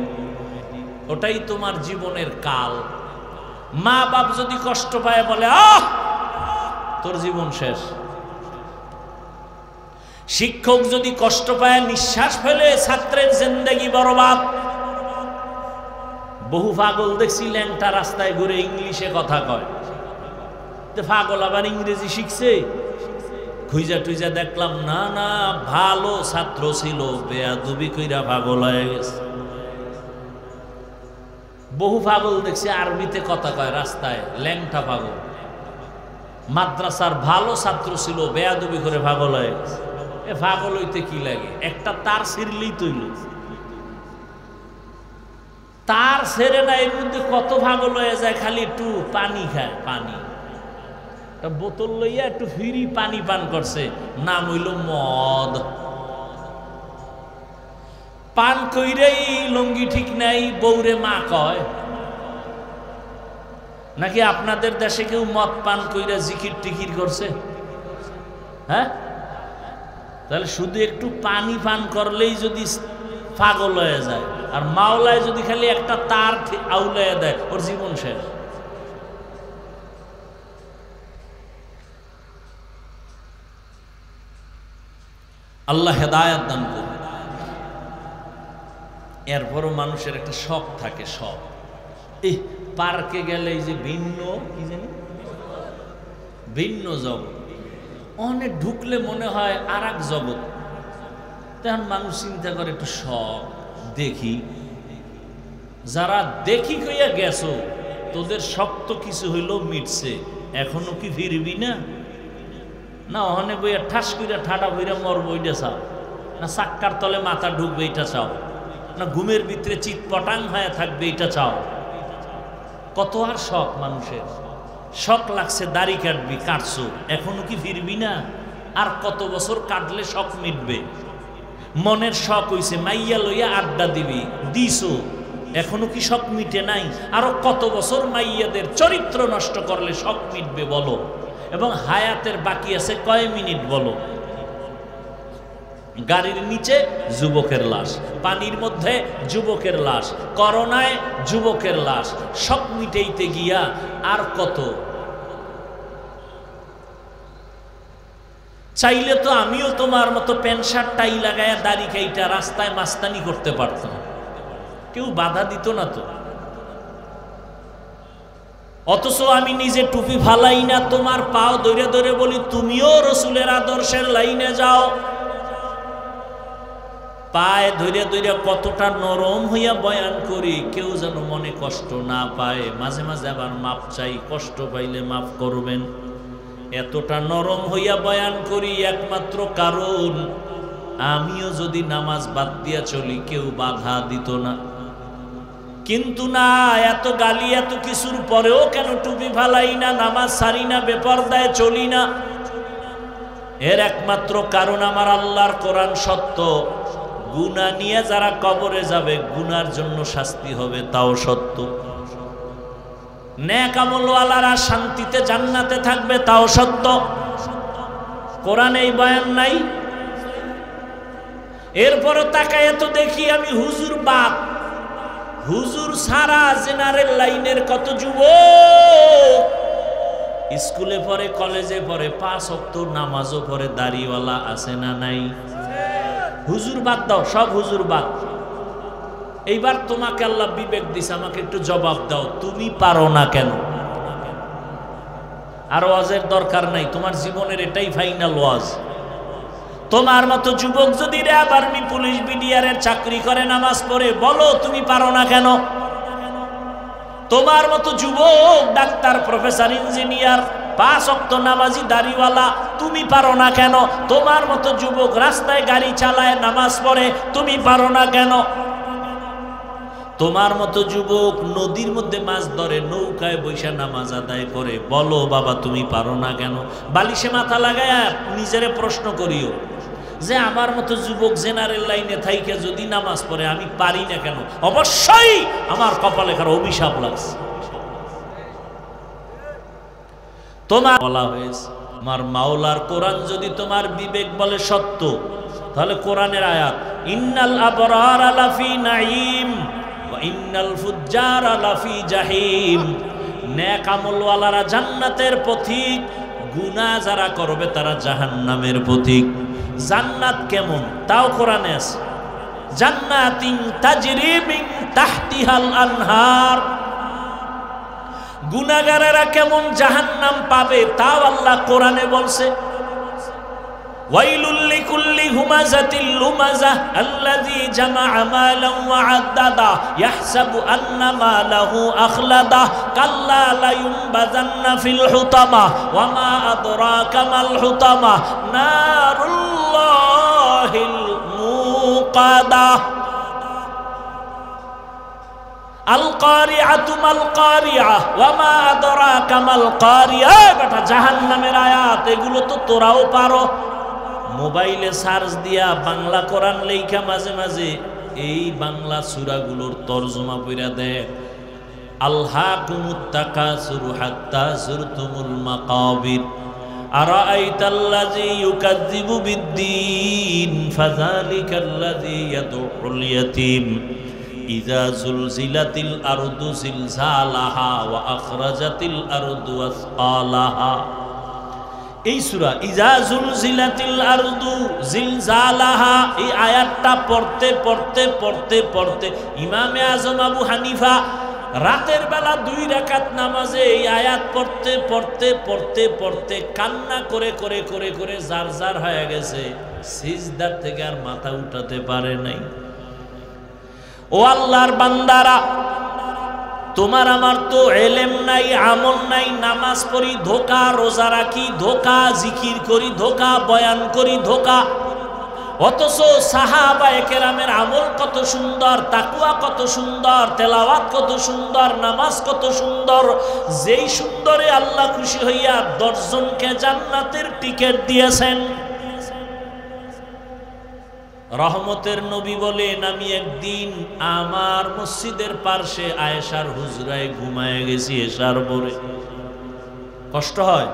ওটাই তোমার জীবনের কাল। মা বাপ যদি কষ্ট পায়, বলে আহ, তোর জীবন শেষ। শিক্ষক যদি কষ্ট পায়, নিঃশ্বাস ফেলে, ছাত্রের জিন্দেগি বরবাদ। বহু পাগল দেখছি ল্যাংটা রাস্তায় ঘুরে ইংলিশে কথা কয়। পাগল আবার ইংরেজি শিখছে। খুঁজা টুইজা দেখলাম, না না, ভালো ছাত্র ছিল, বেয়াদবি কইরা পাগল হয়ে গেছে। বহু পাগল দেখছি আরবিতে কথা কয় রাস্তায়, ল্যাংটা পাগল। মাদ্রাসার ভালো ছাত্র ছিল, বেয়াদবি করে পাগল হয়ে গেছে। এ পাগল হইতে কি লাগে? একটা তার ছিঁড়লেই তৈল। তার ছেড়ে না, এর মধ্যে কত পাগল হয়ে যায়, খালি একটু পানি খায়। পানি বোতল লইয়া একটু ফ্রি পানি পান করছে, নাম হইল মদ। পান কইরেই লঙ্গি ঠিক নাই, বউরে মা কয়। নাকি আপনাদের দেশে কেউ মদ পান কইরা জিকির টিকির করছে? হ্যাঁ, তাহলে শুধু একটু পানি পান করলেই যদি পাগল হয়ে যায়, আর মাওলায় যদি খালি একটা তার আউলাইয়া দেয়, ওর জীবন শেষ। আল্লাহ হেদায়েত দান করুন। এরপরও মানুষের একটা শখ থাকে, শখ। এই পার্কে গেলে এই যে ভিন্ন, কি জানি, ভিন্ন জগৎ, অনেক ঢুকলে মনে হয় আর এক জগৎ। তখন মানুষ চিন্তা করে একটু শখ দেখি, যারা দেখি কইয়া গেছো তোদের শক্ত কিছু হইলেও মিটছে, এখনো কি ফিরবি না? না ওখানে বইয়া ঠাস কইরা ঠাডা বইরা মরবো এটা চাও, না চাক্কার তলে মাথা ঢুকবে এটা চাও, না ঘুমের ভিতরে চিৎ পটাং হয়ে থাকবে এটা চাও? কত আর শখ মানুষের, শখ লাগছে দাড়ি কাটবি, কাটছো, এখনো কি ফিরবি না? আর কত বছর কাটলে শখ মিটবে? মনের শখ হইছে মাইয়া লইয়া আড্ডা দিবি, দিছো, এখনো কি শখ মিটে নাই? আরো কত বছর মাইয়াদের চরিত্র নষ্ট করলে শখ মিটবে বলো? এবং হায়াতের বাকি আছে কয় মিনিট বলো? গাড়ির নিচে যুবকের লাশ, পানির মধ্যে যুবকের লাশ, করোনায় যুবকের লাশ, শখ মিটাইতে গিয়া আর কত? চাইলে তো আমিও তোমার মতো প্যান্ট শার্ট টাই লাগায়া দাড়ি কাইটা রাস্তায় মাস্তানি করতে পারতাম, কেউ বাধা দিত না তো। অথচ আমি নিজে টুপি ফালাই না, তোমার পাও ধরে ধরে বলি তুমিও রসুলের আদর্শের লাইনে যাও। পায়ে ধরে ধরে কতটা নরম হইয়া বয়ান করি, কেউ যেন মনে কষ্ট না পায়। মাঝে মাঝে আবার মাপ চাই, কষ্ট পাইলে মাফ করবেন। এতটা নরম হইয়া বয়ান করি একমাত্র কারণ আমিও যদি নামাজ বাদ দিয়া চলি কেউ বাধা দিত না। কিন্তু না, এত গালি এত কিছুর পরেও কেন টুপি ফালাই না, নামাজ ছাড়ি না, বেপরদায় চলি না? এর একমাত্র কারণ আমার আল্লাহর কোরআন সত্য। গুনাহ নিয়ে যারা কবরে যাবে গুনার জন্য শাস্তি হবে, তাও সত্য। নেক আমলওয়ালারা শান্তিতে জান্নাতে থাকবে, তাও সত্য। কোরআনে এই বয়ান নাই? এরপরও তাকায় তো দেখি আমি হুজুর বাপ, হুজুর সারা জেনারেল লাইনের কত যুবক স্কুলে পড়ে, কলেজে পড়ে, 5 ওয়াক্ত নামাজও পড়ে, দাড়িওয়ালা আছে না নাই? হুজুর বাদ দাও, সব হুজুর বাদ। এইবার তোমাকে আল্লাহ বিবেক দিছে, আমাকে একটু জবাব দাও, তুমি পারো না কেন? আর ওয়াজের দরকার নাই, তোমার জীবনের এটাই ফাইনাল ওয়াজ। তোমার মতো যুবক যদি র্যাব, আর্মি, পুলিশ, বিডিআরের চাকরি করে, নামাজ পড়ে, বলো তুমি পারো না কেন? তোমার মতো যুবক ডাক্তার, প্রফেসর, ইঞ্জিনিয়ার, 5 ওয়াক্ত নামাজি, দাড়িওয়ালা, তুমি পারো না কেন? তোমার মতো যুবক রাস্তায় গাড়ি চালায়, নামাজ পড়ে, তুমি পারো না কেন? তোমার মতো যুবক নদীর মধ্যে মাছ ধরে, নৌকায় বৈশা নামাজ আদায় করে, বলো বাবা তুমি পারো না কেন? বালিশে মাথা লাগায় নিজেরে প্রশ্ন করিও যে আমার মতো যুবক জেনারেল লাইনে থাইকে যদি নামাজ পড়ে আমি পারি না কেন? অবশ্যই আমার কপালে কারো অভিশাপ লাগছে। তোমার বলা হয়েছে আমার মাওলার কোরআন যদি তোমার বিবেক বলে সত্য, তাহলে কোরআনের আয়াত ইন্নাল আবরারা লাফি নাঈম ওয়া ইন্নাল ফুজ্জারা লাফি জাহিম, নেক আমলওয়ালারা জান্নাতের পথিক, গুনাহ যারা করবে তারা জাহান্নামের পথিক। জান্নাত কেমন তাও কোরআনে আছে, জান্নাতিন তাজরি মিন তাহতিহাল আনহার। গুনাহগারেরা কেমন জাহান্নাম পাবে তাও আল্লাহ কোরআনে বলছে। ওয়াইলুল লিকুল্লি হুমাযাতিল লুমাযাহ আল্লাযী জামাআ মালান ওয়া আদ্দাদা ইয়াহসাবু আন্না মালাহু আখলাদা কাল্লা লা ইউনবাযান্না ফিল হুতামা ওয়া মা আদরাকা মাল হুতামা নারুল্লাহিল মুকাদা আল কারিআতু মাল কারিআ ওয়া মা আদরাকা মাল কারিআ। বেটা জাহান্নামের আয়াত এগুলো তো তোরাও পারো। মোবাইলে সার্চ দিয়া বাংলা কোরআন লেখা মাঝে মাঝে এই বাংলা সূরাগুলোর তরজমা পড়া দেয়। আলহাকুমুত তাকাসুরু হাত্তা যুরতুমুল মাকাবির আরাআইতাল্লাযী ইউকাযযিবু বিদ্দীন ফাযালিকাল্লাযী ইয়াদউল ইয়াতীম ইযা যুলজিলাতিল আরদু জিলজালাহা ওয়া আখরাজাতিল আরদু আসকালাহা। এই সূরা ইযা যুলজিলাতিল আরদু জিলজালাহা, এই আয়াতটা পড়তে পড়তে পড়তে পড়তে ইমামে আজম আবু হানিফা রাতের বেলা 2 রাকাত নামাজে এই আয়াত পড়তে পড়তে পড়তে পড়তে কান্না করে করে করে করে জার জার হয়ে গেছে, সিজদার থেকে আর মাথা উঠাতে পারে নাই। ও আল্লাহর বান্দারা, তোমার আমার তো এলেম নাই, আমল নাই, নামাজ পড়ি ধোকা, রোজা রাখি ধোকা, জিকির করি ধোকা, বয়ান করি ধোকা। অথচ সাহাবায়ে কেরামের আমল কত সুন্দর, তাকওয়া কত সুন্দর, তেলাওয়াত কত সুন্দর, নামাজ কত সুন্দর। যেই সুন্দরে আল্লাহ খুশি হইয়া 10 জনকে জান্নাতের টিকিট দিয়েছেন। রহমতের নবী বলেন, আমি একদিন আমার মসজিদের পার্শ্বে আয়েশার হুজরায় ঘুমায় গেছি এশার পরে। কষ্ট হয়?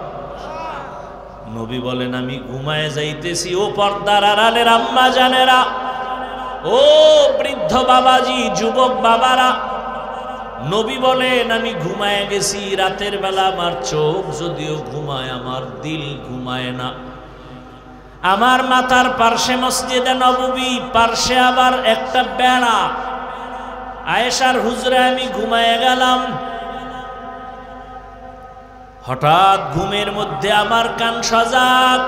নবী বলেন, আমি ঘুমায় যাইতেছি। ও পর্দার আড়ালের আম্মা জানেরা, ও বৃদ্ধ বাবাজি, যুবক বাবারা, নবী বলেন আমি ঘুমায় গেছি। রাতের বেলা আমার চোখ যদিও ঘুমায়, আমার দিল ঘুমায় না। আমার মাথার পার্শ্বে মসজিদে নববী, পার্শ্বে আবার একটা বেড়া। আয়েশার হুজরায় আমি ঘুমায় গেলাম। হঠাৎ ঘুমের মধ্যে আমার কান সজাগ।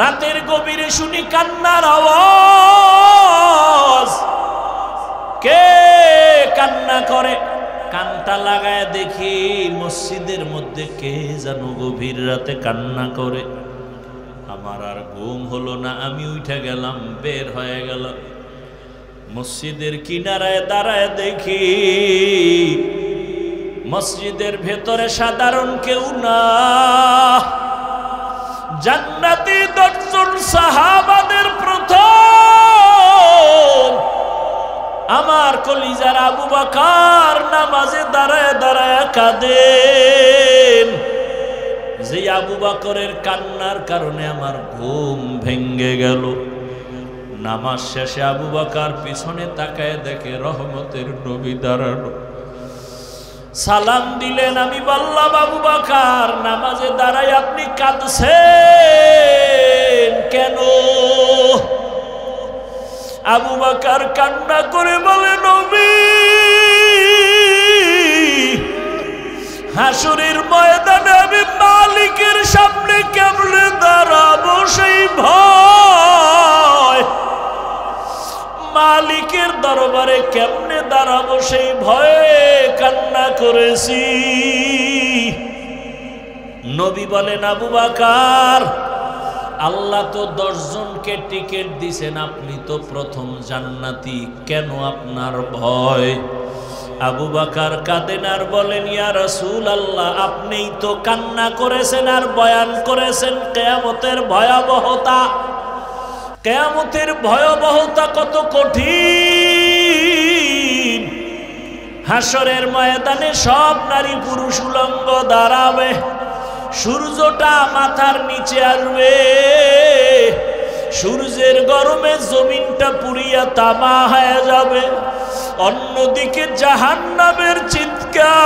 রাতের গভীরে শুনি কান্নার আওয়াজ। কে কান্না করে? কানটা লাগায় দেখি মসজিদের মধ্যে কে যেন গভীর রাতে কান্না করে। আমার আর ঘুম হলো না, আমি উঠে গেলাম, বের হয়ে গেল। মসজিদের কিনারায় দাঁড়ায় দেখি মসজিদের ভেতরে সাধারণ কেউ না, জান্নাতি 10 জন সাহাবাদের প্রথম আমার কলিজার আবু বকর নামাজে দাঁড়ায় দাঁড়ায় কাঁদেন। যে আবু বকরের কান্নার কারণে আমার ঘুম ভেঙ্গে গেল। নামাজ শেষে আবু বকর পিছনে তাকায় দেখে রহমতের নবী দাঁড়ানো। সালাম দিলেন। আমি বললাম, আবু বকর, নামাজে দাঁড়ায় আপনি কাঁদছেন কেন? আবু বকর কান্না করে বলে, নবী, হাসরের ময়দানে আমি মালিকের সামনে কেমনে দাঁড়াবো সেই ভয়, মালিকের দরবারে কেমনে দাঁড়াবো সেই ভয়ে কান্না করেছি। নবী বলেন, আবু বকর, আল্লাহ তো 10 জনকে টিকিট দিছেন, আপনি তো প্রথম জান্নাতি, কেন আপনার ভয়? আবু বকর কাঁদেন আর বলেন, ইয়া রাসূলুল্লাহ, আপনিই তো কান্না করেছেন আর বয়ান করেছেন কিয়ামতের ভয়াবহতা। কিয়ামতের ভয়াবহতা কত কঠিন। হাসরের ময়দানে সব নারী পুরুষ উলঙ্গ দাঁড়াবে, সূর্যটা মাথার নিচে আসবে, সূর্যের গরমে জমিনটা পুড়িয়া তামা হয়ে যাবে। অন্যদিকে জাহান্নামের চিৎকার,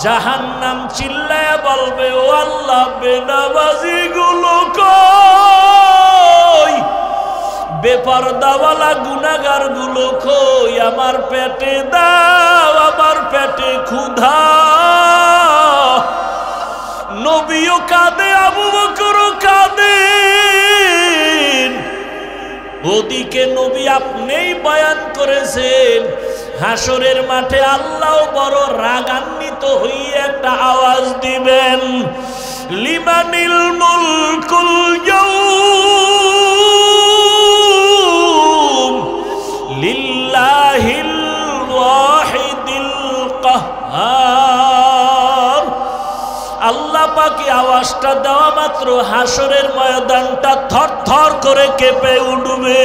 জাহান্নাম চিল্লায় বলবে, ও আল্লাহ, বেনামাজি গুলো কই, বেপরদাওয়ালা গুনাহগার গুলো কই, আমার পেটে দাও, আমার পেটে ক্ষুধা। নবীও কাঁদে, আবু বকরও কাঁদেন। ওদিকে নবী আপনিই বয়ান করেছেন, হাসরের মাঠে আল্লাহ বড় রাগান্বিত হয়ে একটা আওয়াজ দিবেন, লিমানিল মুলকুল ইয়াউম লিল্লাহিল ওয়াহিদিল কাহ্হার। আল্লাহ পাকে আওয়াজটা দেওয়া মাত্র হাসরের ময়দানটা থরথর করে কেঁপে উঠবে।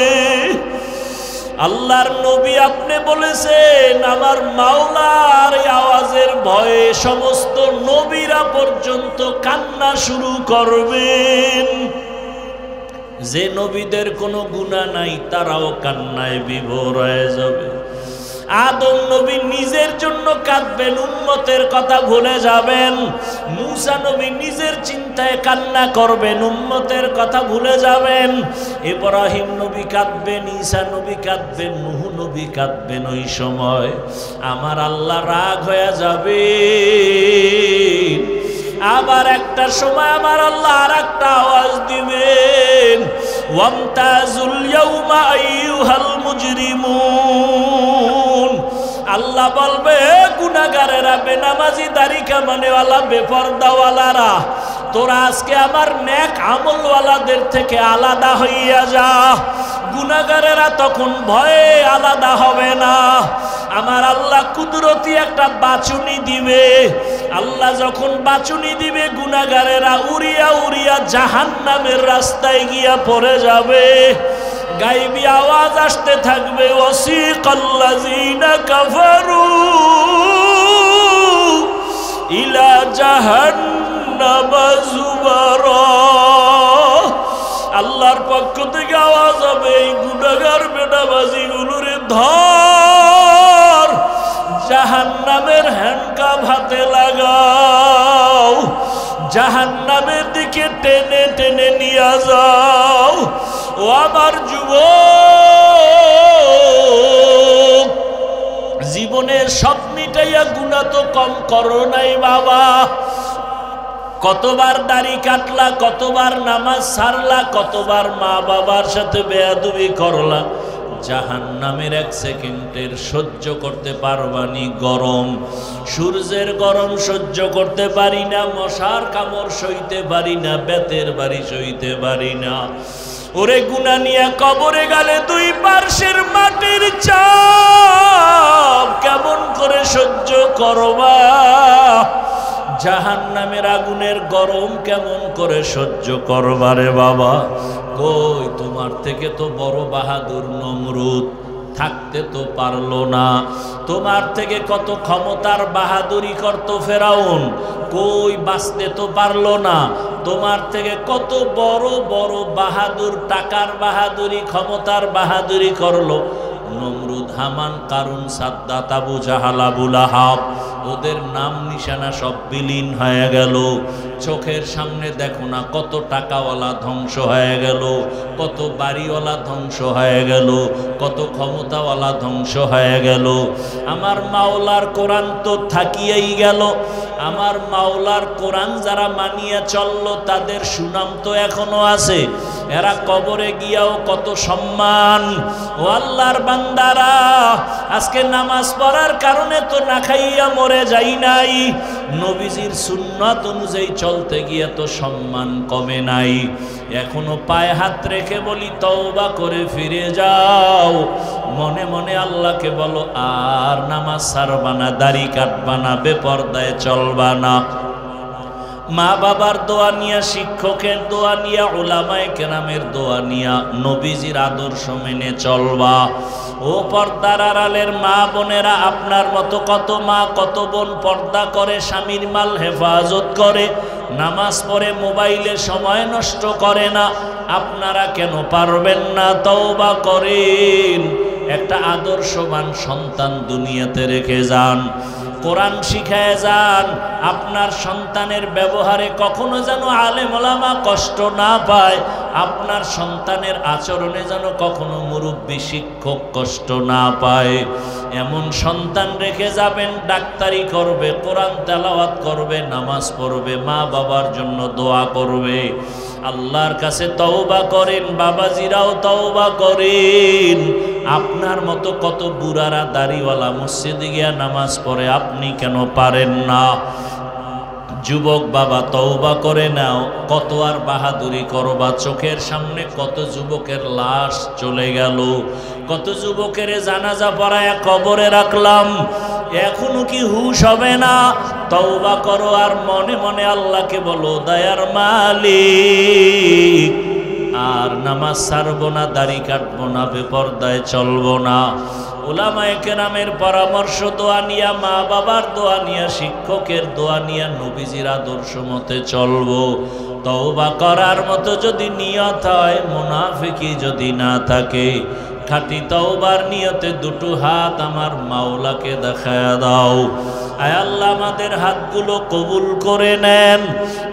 আল্লাহর নবী আপনি বলেছেন, আমার মাওলার এই আওয়াজের ভয়ে সমস্ত নবীরা পর্যন্ত কান্না শুরু করবেন। যে নবীদের কোনো গুনাহ নাই তারাও কান্নায় বিভোর হয়ে যাবে। আদম নবী নিজের জন্য কাঁদবেন, উম্মতের কথা ভুলে যাবেন। মূসা নবী নিজের চিন্তায় কান্না করবেন, উম্মতের কথা ভুলে যাবেন। ইব্রাহিম নবী কাঁদবেন, ঈসা নবী কাঁদবেন, নূহ নবী কাঁদবেন। ওই সময় আমার আল্লাহ রাগ হয়ে যাবে। আবার একটা সময় আমার আল্লাহ আর একটা আওয়াজ দিবেন, ওয়ামতাজুল ইয়াউমা আইয়ুহাল মুজরিমুন। আল্লাহ বলবে, গুনাহগারেরা, বেনামাজি, দাড়ি কামানেওয়ালা, বেপরদাওয়ালারা, তোরা আজকে আমার নেক আমলওয়ালাদের থেকে আলাদা হইয়া যা। গুনাহগারেরা তখন ভয়ে আলাদা হবে না। আমার আল্লাহ কুদরতি একটা বাচুনি দিবে। আল্লাহ যখন বাচুনি দিবে, গুনাহগারেরা উড়িয়া উড়িয়া জাহান্নামের রাস্তায় গিয়া পড়ে যাবে। গায়বী আওয়াজ আসতে থাকবে, ওয়াসিকাল্লাযীনা কাফারু ইলা জাহান্নামা যুমারা। আল্লাহর পক্ষ থেকে আওয়াজ হবে, এই গুনাহগার বেনামাজিগুলোরে ধর, জাহান্নামের হ্যান্ডকাপ হাতে লাগাও, জাহান্নামের দিকে টেনে টেনে নিয়ে যাও। ও আমার যুবক, জীবনের সব মিটাইয়া গুনাহ তো কম করো নাই বাবা। কতবার দাড়ি কাটলা, কতবার নামাজ ছাড়লা, কতবার মা বাবার সাথে বেয়াদবি করলা। জাহান্নামের এক সেকেন্ডের সহ্য করতে পারবানি গরম, সূর্যের গরম সহ্য করতে পারি না, মশার কামড় সইতে পারি না, বেতের বাড়ি সইতে পারি না। ওরে গুনাহ নিয়ে কবরে গেলে দুই পার্শ্বের মাটির চাপ কেমন করে সহ্য করবা? জাহান্নামের আগুনের গরম কেমন করে সহ্য করবারে বাবা? কই তোমার থেকে তো বড় বাহাদুর নমরুদ থাকতে তো পারলো না। তোমার থেকে কত ক্ষমতার বাহাদুরি করত ফেরাউন, কই বাঁচতে তো পারলো না। তোমার থেকে কত বড় বড় বাহাদুর, টাকার বাহাদুরি, ক্ষমতার বাহাদুরি করলো নমরুদ, হামান, কারুন, সাদ্দাত, আবু জাহাল, আবু লাহাব। ওদের নাম নিশানা সব বিলীন হয়ে গেল। চোখের সামনে দেখো না কত টাকাওয়ালা ধ্বংস হয়ে গেল, কত বাড়িওয়ালা ধ্বংস হয়ে গেল, কত ক্ষমতাওয়ালা ধ্বংস হয়ে গেল। আমার মাওলার কোরআন তো থাকিয়েই গেল। আমার মাওলার কোরআন যারা মানিয়ে চললো তাদের সুনাম তো এখনো আছে। এরা কবরে গিয়াও কত সম্মান। ও আল্লাহর বান্দারা, আজকে নামাজ পড়ার কারণে তো না খাইয়া মরে যাই নাই, নবীজির সুন্নাত অনুযায়ী চলতে গিয়ে তো সম্মান কমে নাই। এখনো পায়ে হাত রেখে বলি, তওবা করে ফিরে যাও। মনে মনে আল্লাহকে বলো, আর নামাজ ছাড়বা না, দাড়ি কাটবা না, বেপরদায় চলবা না। মা বাবার দোয়া নিয়া, শিক্ষকের দোয়া নিয়া, উলামায়ে কেরামের দোয়া নিয়া নবীজির আদর্শ মেনে চলবা। ও পর্দার আড়ালের মা বোনেরা, আপনার মতো কত মা কত বোন পর্দা করে, স্বামীর মাল হেফাজত করে, নামাজ পড়ে, মোবাইলে সময় নষ্ট করে না। আপনারা কেন পারবেন না? তওবা করেন, একটা আদর্শবান সন্তান দুনিয়াতে রেখে যান, কোরআন শিখায় যান। আপনার সন্তানের ব্যবহারে কখনো যেন আলেম ওলামা কষ্ট না পায়, আপনার সন্তানের আচরণে যেন কখনো মুরব্বী শিক্ষক কষ্ট না পায়। এমন সন্তান রেখে যাবেন, ডাক্তারি করবে, কোরআন তেলাওয়াত করবে, নামাজ পড়বে, মা বাবার জন্য দোয়া করবে। আল্লাহর কাছে তওবা করেন, বাবাজিরাও তওবা করেন। আপনার মতো কত বুড়ারা দাড়িওয়ালা মসজিদে গিয়া নামাজ পড়ে, আপনি কেন পারেন না? যুবক বাবা, তওবা করে নাও। কত আর বাহাদুরি করবা? চোখের সামনে কত যুবকের লাশ চলে গেল, কত যুবকের জানাজা পড়ায় কবরে রাখলাম, এখনো কি হুশ হবে না? তওবা করো আর মনে মনে আল্লাহকে বলো, দয়ার মালিক, আর নামাজ ছাড়বো না, দাড়ি কাটবো না, বেপরদায় চলবো না। উলামায়ে কেরামের পরামর্শ দোয়া নিয়া, মা বাবার দোয়া নিয়া, শিক্ষকের দোয়া নিয়া নবীজির আদর্শ মতে চলবো। তওবা করার মতো যদি নিয়ত হয়, মুনাফিকি যদি না থাকে, খাঁটি তওবার নিয়তে দুটো হাত আমার মাওলাকে দেখায়া দাও। আয় আল্লাহ আমাদের হাতগুলো কবুল করে নেন,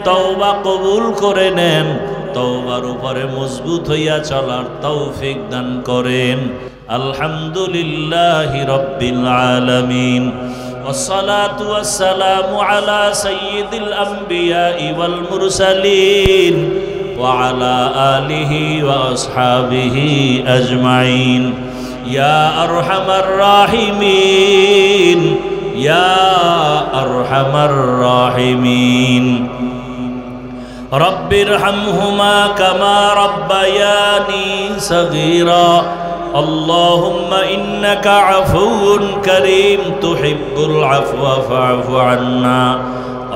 তওবা কবুল করে নেন, তওবার উপরে মজবুত হইয়া চলার তৌফিক দান করেন। আলহামদুলিল্লাহি রাব্বিল আলামিন। والصلاة والسلام على سيد الأنبياء والمرسلين وعلى آله وأصحابه أجمعين يا أرحم الراحمين يا أرحم الراحمين رب ارحمهما كما ربياني صغيرا اللهم إنك عفو كريم تحب العفو فاعف عنا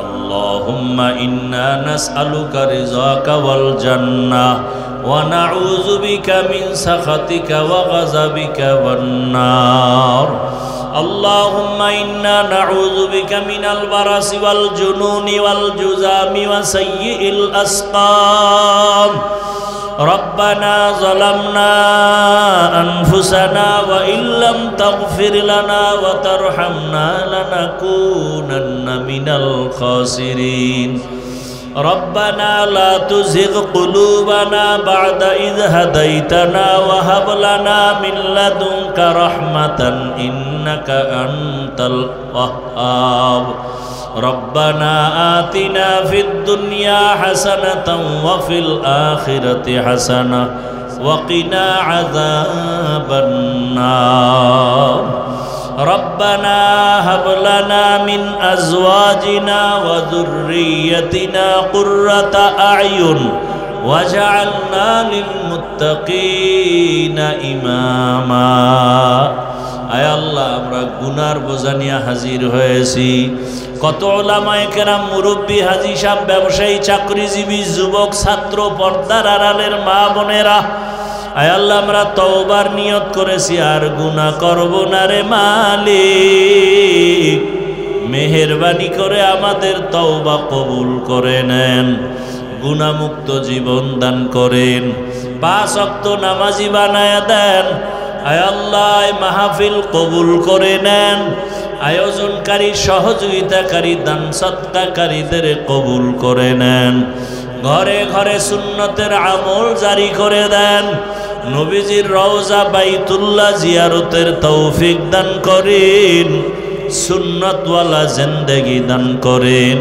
اللهم إنا نسألك رضاك والجنة ونعوذ بك من سخطك وغضبك والنار اللهم إنا نعوذ بك من البرص والجنون والجذام وسيء الأسقام ربنا ظلمنا أنفسنا وإن لم تغفر لنا وترحمنا لنكونن من الخاسرين ربنا لا تزغ قلوبنا بعد إذ هديتنا وهب لنا من لدنك رحمة إنك أنت الوهاب ربنا آتنا في الدنيا حسنة وفي الآخرة حسنة وقنا عذاب النار ربنا هب لنا من أزواجنا وذريتنا قرة أعين واجعلنا للمتقين إماما আয় আল্লাহ আমরা গুনার বোঝা নিয়ে হাজির হয়েছি। কত উলামায়ে কেরাম, মুরব্বী, হাজী সাহেব, ব্যবসায়ী, চাকরিজীবী, যুবক, ছাত্র, পর্দার আড়ালের মা বোনেরা, আয় আল্লাহ আমরা তওবার নিয়ত করেছি আর গুনাহ করব না রে মালিক। মেহেরবানি করে আমাদের তওবা কবুল করে নেন, গুনাহমুক্ত জীবন দান করেন, 5 ওয়াক্ত নামাজি বানায়া দেন। আয় আল্লাহ মাহফিল কবুল করে নেন, আয়োজনকারী, সহযোগিতাকারী, দান সদকাকারীদের কবুল করে নেন, ঘরে ঘরে সুন্নতের আমল জারি করে দেন, নবীজির রওজা বাইতুল্লাহ জিয়ারতের তৌফিক দান করেন, সুন্নতওয়ালা জিন্দেগি দান করেন,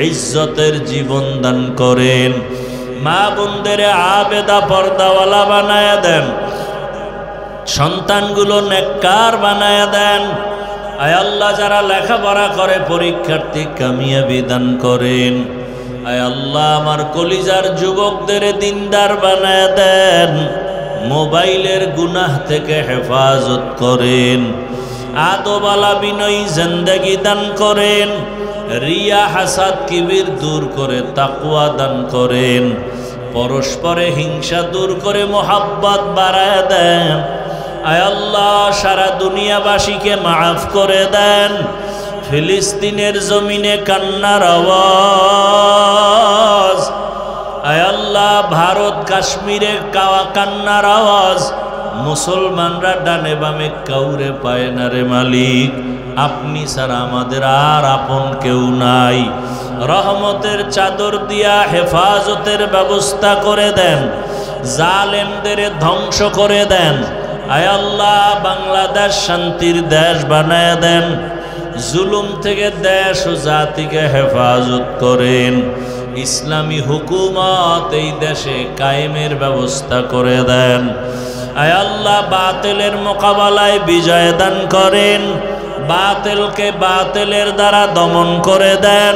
ইজ্জতের জীবন দান করেন, মা বোনদের আবেদা পর্দাওয়ালা বানায়া দেন, সন্তানগুলো নেককার বানায়া দেন। আয় আল্লাহ যারা লেখাপড়া করে পরীক্ষার্থী কামিয়াবি দান করেন। আয় আল্লাহ আমার কলিজার যুবকদের দিনদার বানায়া দেন, মোবাইলের গুনাহ থেকে হেফাজত করেন, আদবালা বিনয়ী জিন্দেগি দান করেন, রিয়া হাসাদ কিবির দূর করে তাকওয়া দান করেন, পরস্পরে হিংসা দূর করে মোহাব্বত বাড়ায় দেন। আয় আল্লাহ সারা দুনিয়াবাসীকে মাফ করে দেন, ফিলিস্তিনের জমিনে কান্নার আওয়াজ, আয় আল্লাহ ভারত কাশ্মীরে কান্নার আওয়াজ, মুসলমানরা ডানে বামে কাউরে পায় না রে মালিক, আপনি ছাড়া আমাদের আর আপন কেউ নাই। রহমতের চাদর দিয়া হেফাজতের ব্যবস্থা করে দেন, জালেমদের ধ্বংস করে দেন। আয় আল্লাহ বাংলাদেশ শান্তির দেশ বানায় দেন, জুলুম থেকে দেশ ও জাতিকে হেফাজত করেন, ইসলামী হুকুমত এই দেশে কায়েমের ব্যবস্থা করে দেন। আয় আল্লাহ বাতিলের মোকাবেলায় বিজয় দান করেন, বাতিলকে বাতিলের দ্বারা দমন করে দেন।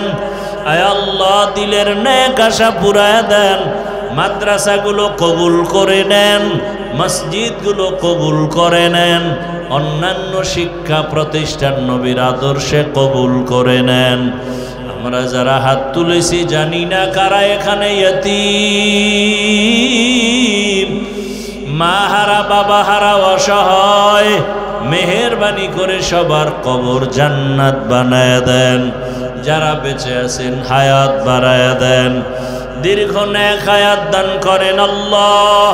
আয় আল্লাহ দিলের নেক আশা পুরায় দেন, মাদ্রাসাগুলো কবুল করে নেন, মসজিদগুলো কবুল করে নেন, অন্যান্য শিক্ষা প্রতিষ্ঠান নবীর আদর্শে কবুল করে নেন। আমরা যারা হাত তুলেছি জানি না কারা এখানে ইয়তীম, মা হারা, বাবা হারা, অসহায়, মেহেরবানি করে সবার কবর জান্নাত বানায় দেন। যারা বেঁচে আছেন হায়াত বাড়ায় দেন, দীর্ঘ নেক হায়াত দান করেন আল্লাহ।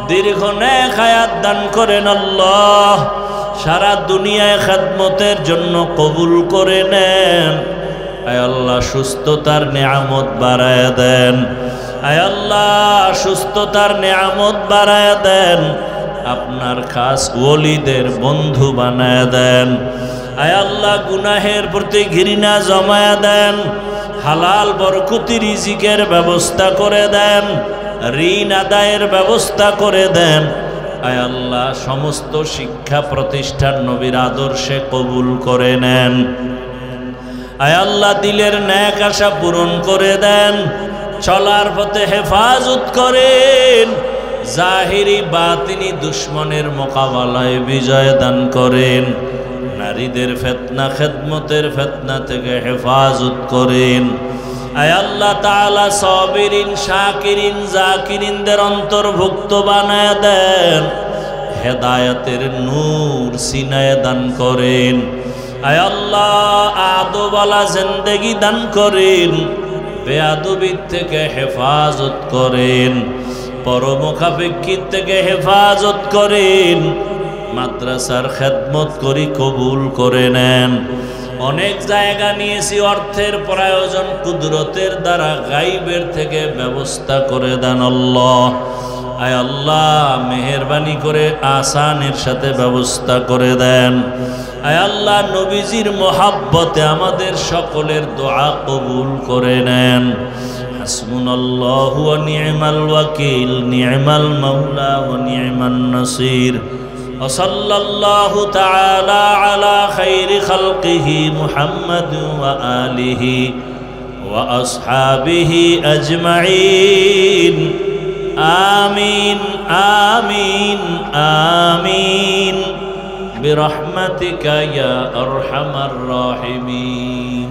দীর্ঘ নেক হায়াত দান করেন আল্লাহ। সারা দুনিয়ায় খেদমতের জন্য কবুল করে নেন। আয় আল্লাহ সুস্থতার নেয়ামত বাড়ায় দেন। আয় আল্লাহ সুস্থতার নেয়ামত বাড়ায় দেন। আপনার খাস ওলিদের বন্ধু বানায় দেন। আয় আল্লাহ গুনাহের প্রতি ঘৃণা জমায়া দেন। হালাল বরকতি রিজিকের ব্যবস্থা করে দেন। ঋণ আদায়ের ব্যবস্থা করে দেন। আয় আল্লাহ সমস্ত শিক্ষা প্রতিষ্ঠান নবীর আদর্শে কবুল করে নেন। আয় আল্লাহ দিলের ন্যাক আশা পূরণ করে দেন। চলার পথে হেফাজত করেন। জাহিরি বাতিনি দুশ্মনের মোকাবেলায় বিজয় দান করেন। নারীদের ফিতনা খেদমতের ফিতনা থেকে হেফাজত করেন। আয় আল্লাহ তাআলা সাবিরিন শাকিরিন জাকিরিনদের অন্তর্ভুক্ত বানায় দেন। হেদায়েতের নূর সিনায় দান করেন। আয় আল্লাহ আদওয়ালা জিন্দেগি দান করেন। বেয়াদবির থেকে হেফাজত করেন। পরমুখাপেক্ষিত থেকে হেফাজত করেন। মাদ্রাসার খেদমত করি কবুল করে নেন। অনেক জায়গা নিয়েছি, অর্থের প্রয়োজন কুদরতের দ্বারা গাইবের থেকে ব্যবস্থা করে দেন আল্লাহ। আয় আল্লাহ মেহেরবানি করে আসানের সাথে ব্যবস্থা করে দেন। আয় আল্লাহ নবীজির মোহাব্বতে আমাদের সকলের দোয়া কবুল করে নেন। হাসবুনাল্লাহু ওয়া নি'মাল ওয়াকিল, নি'মাল মাওলা ওয়া নি'মান নাসির। وصلى الله تعالى على خير خلقه محمد وآله وأصحابه أجمعين آمين آمين آمين برحمتك يا أرحم الراحمين.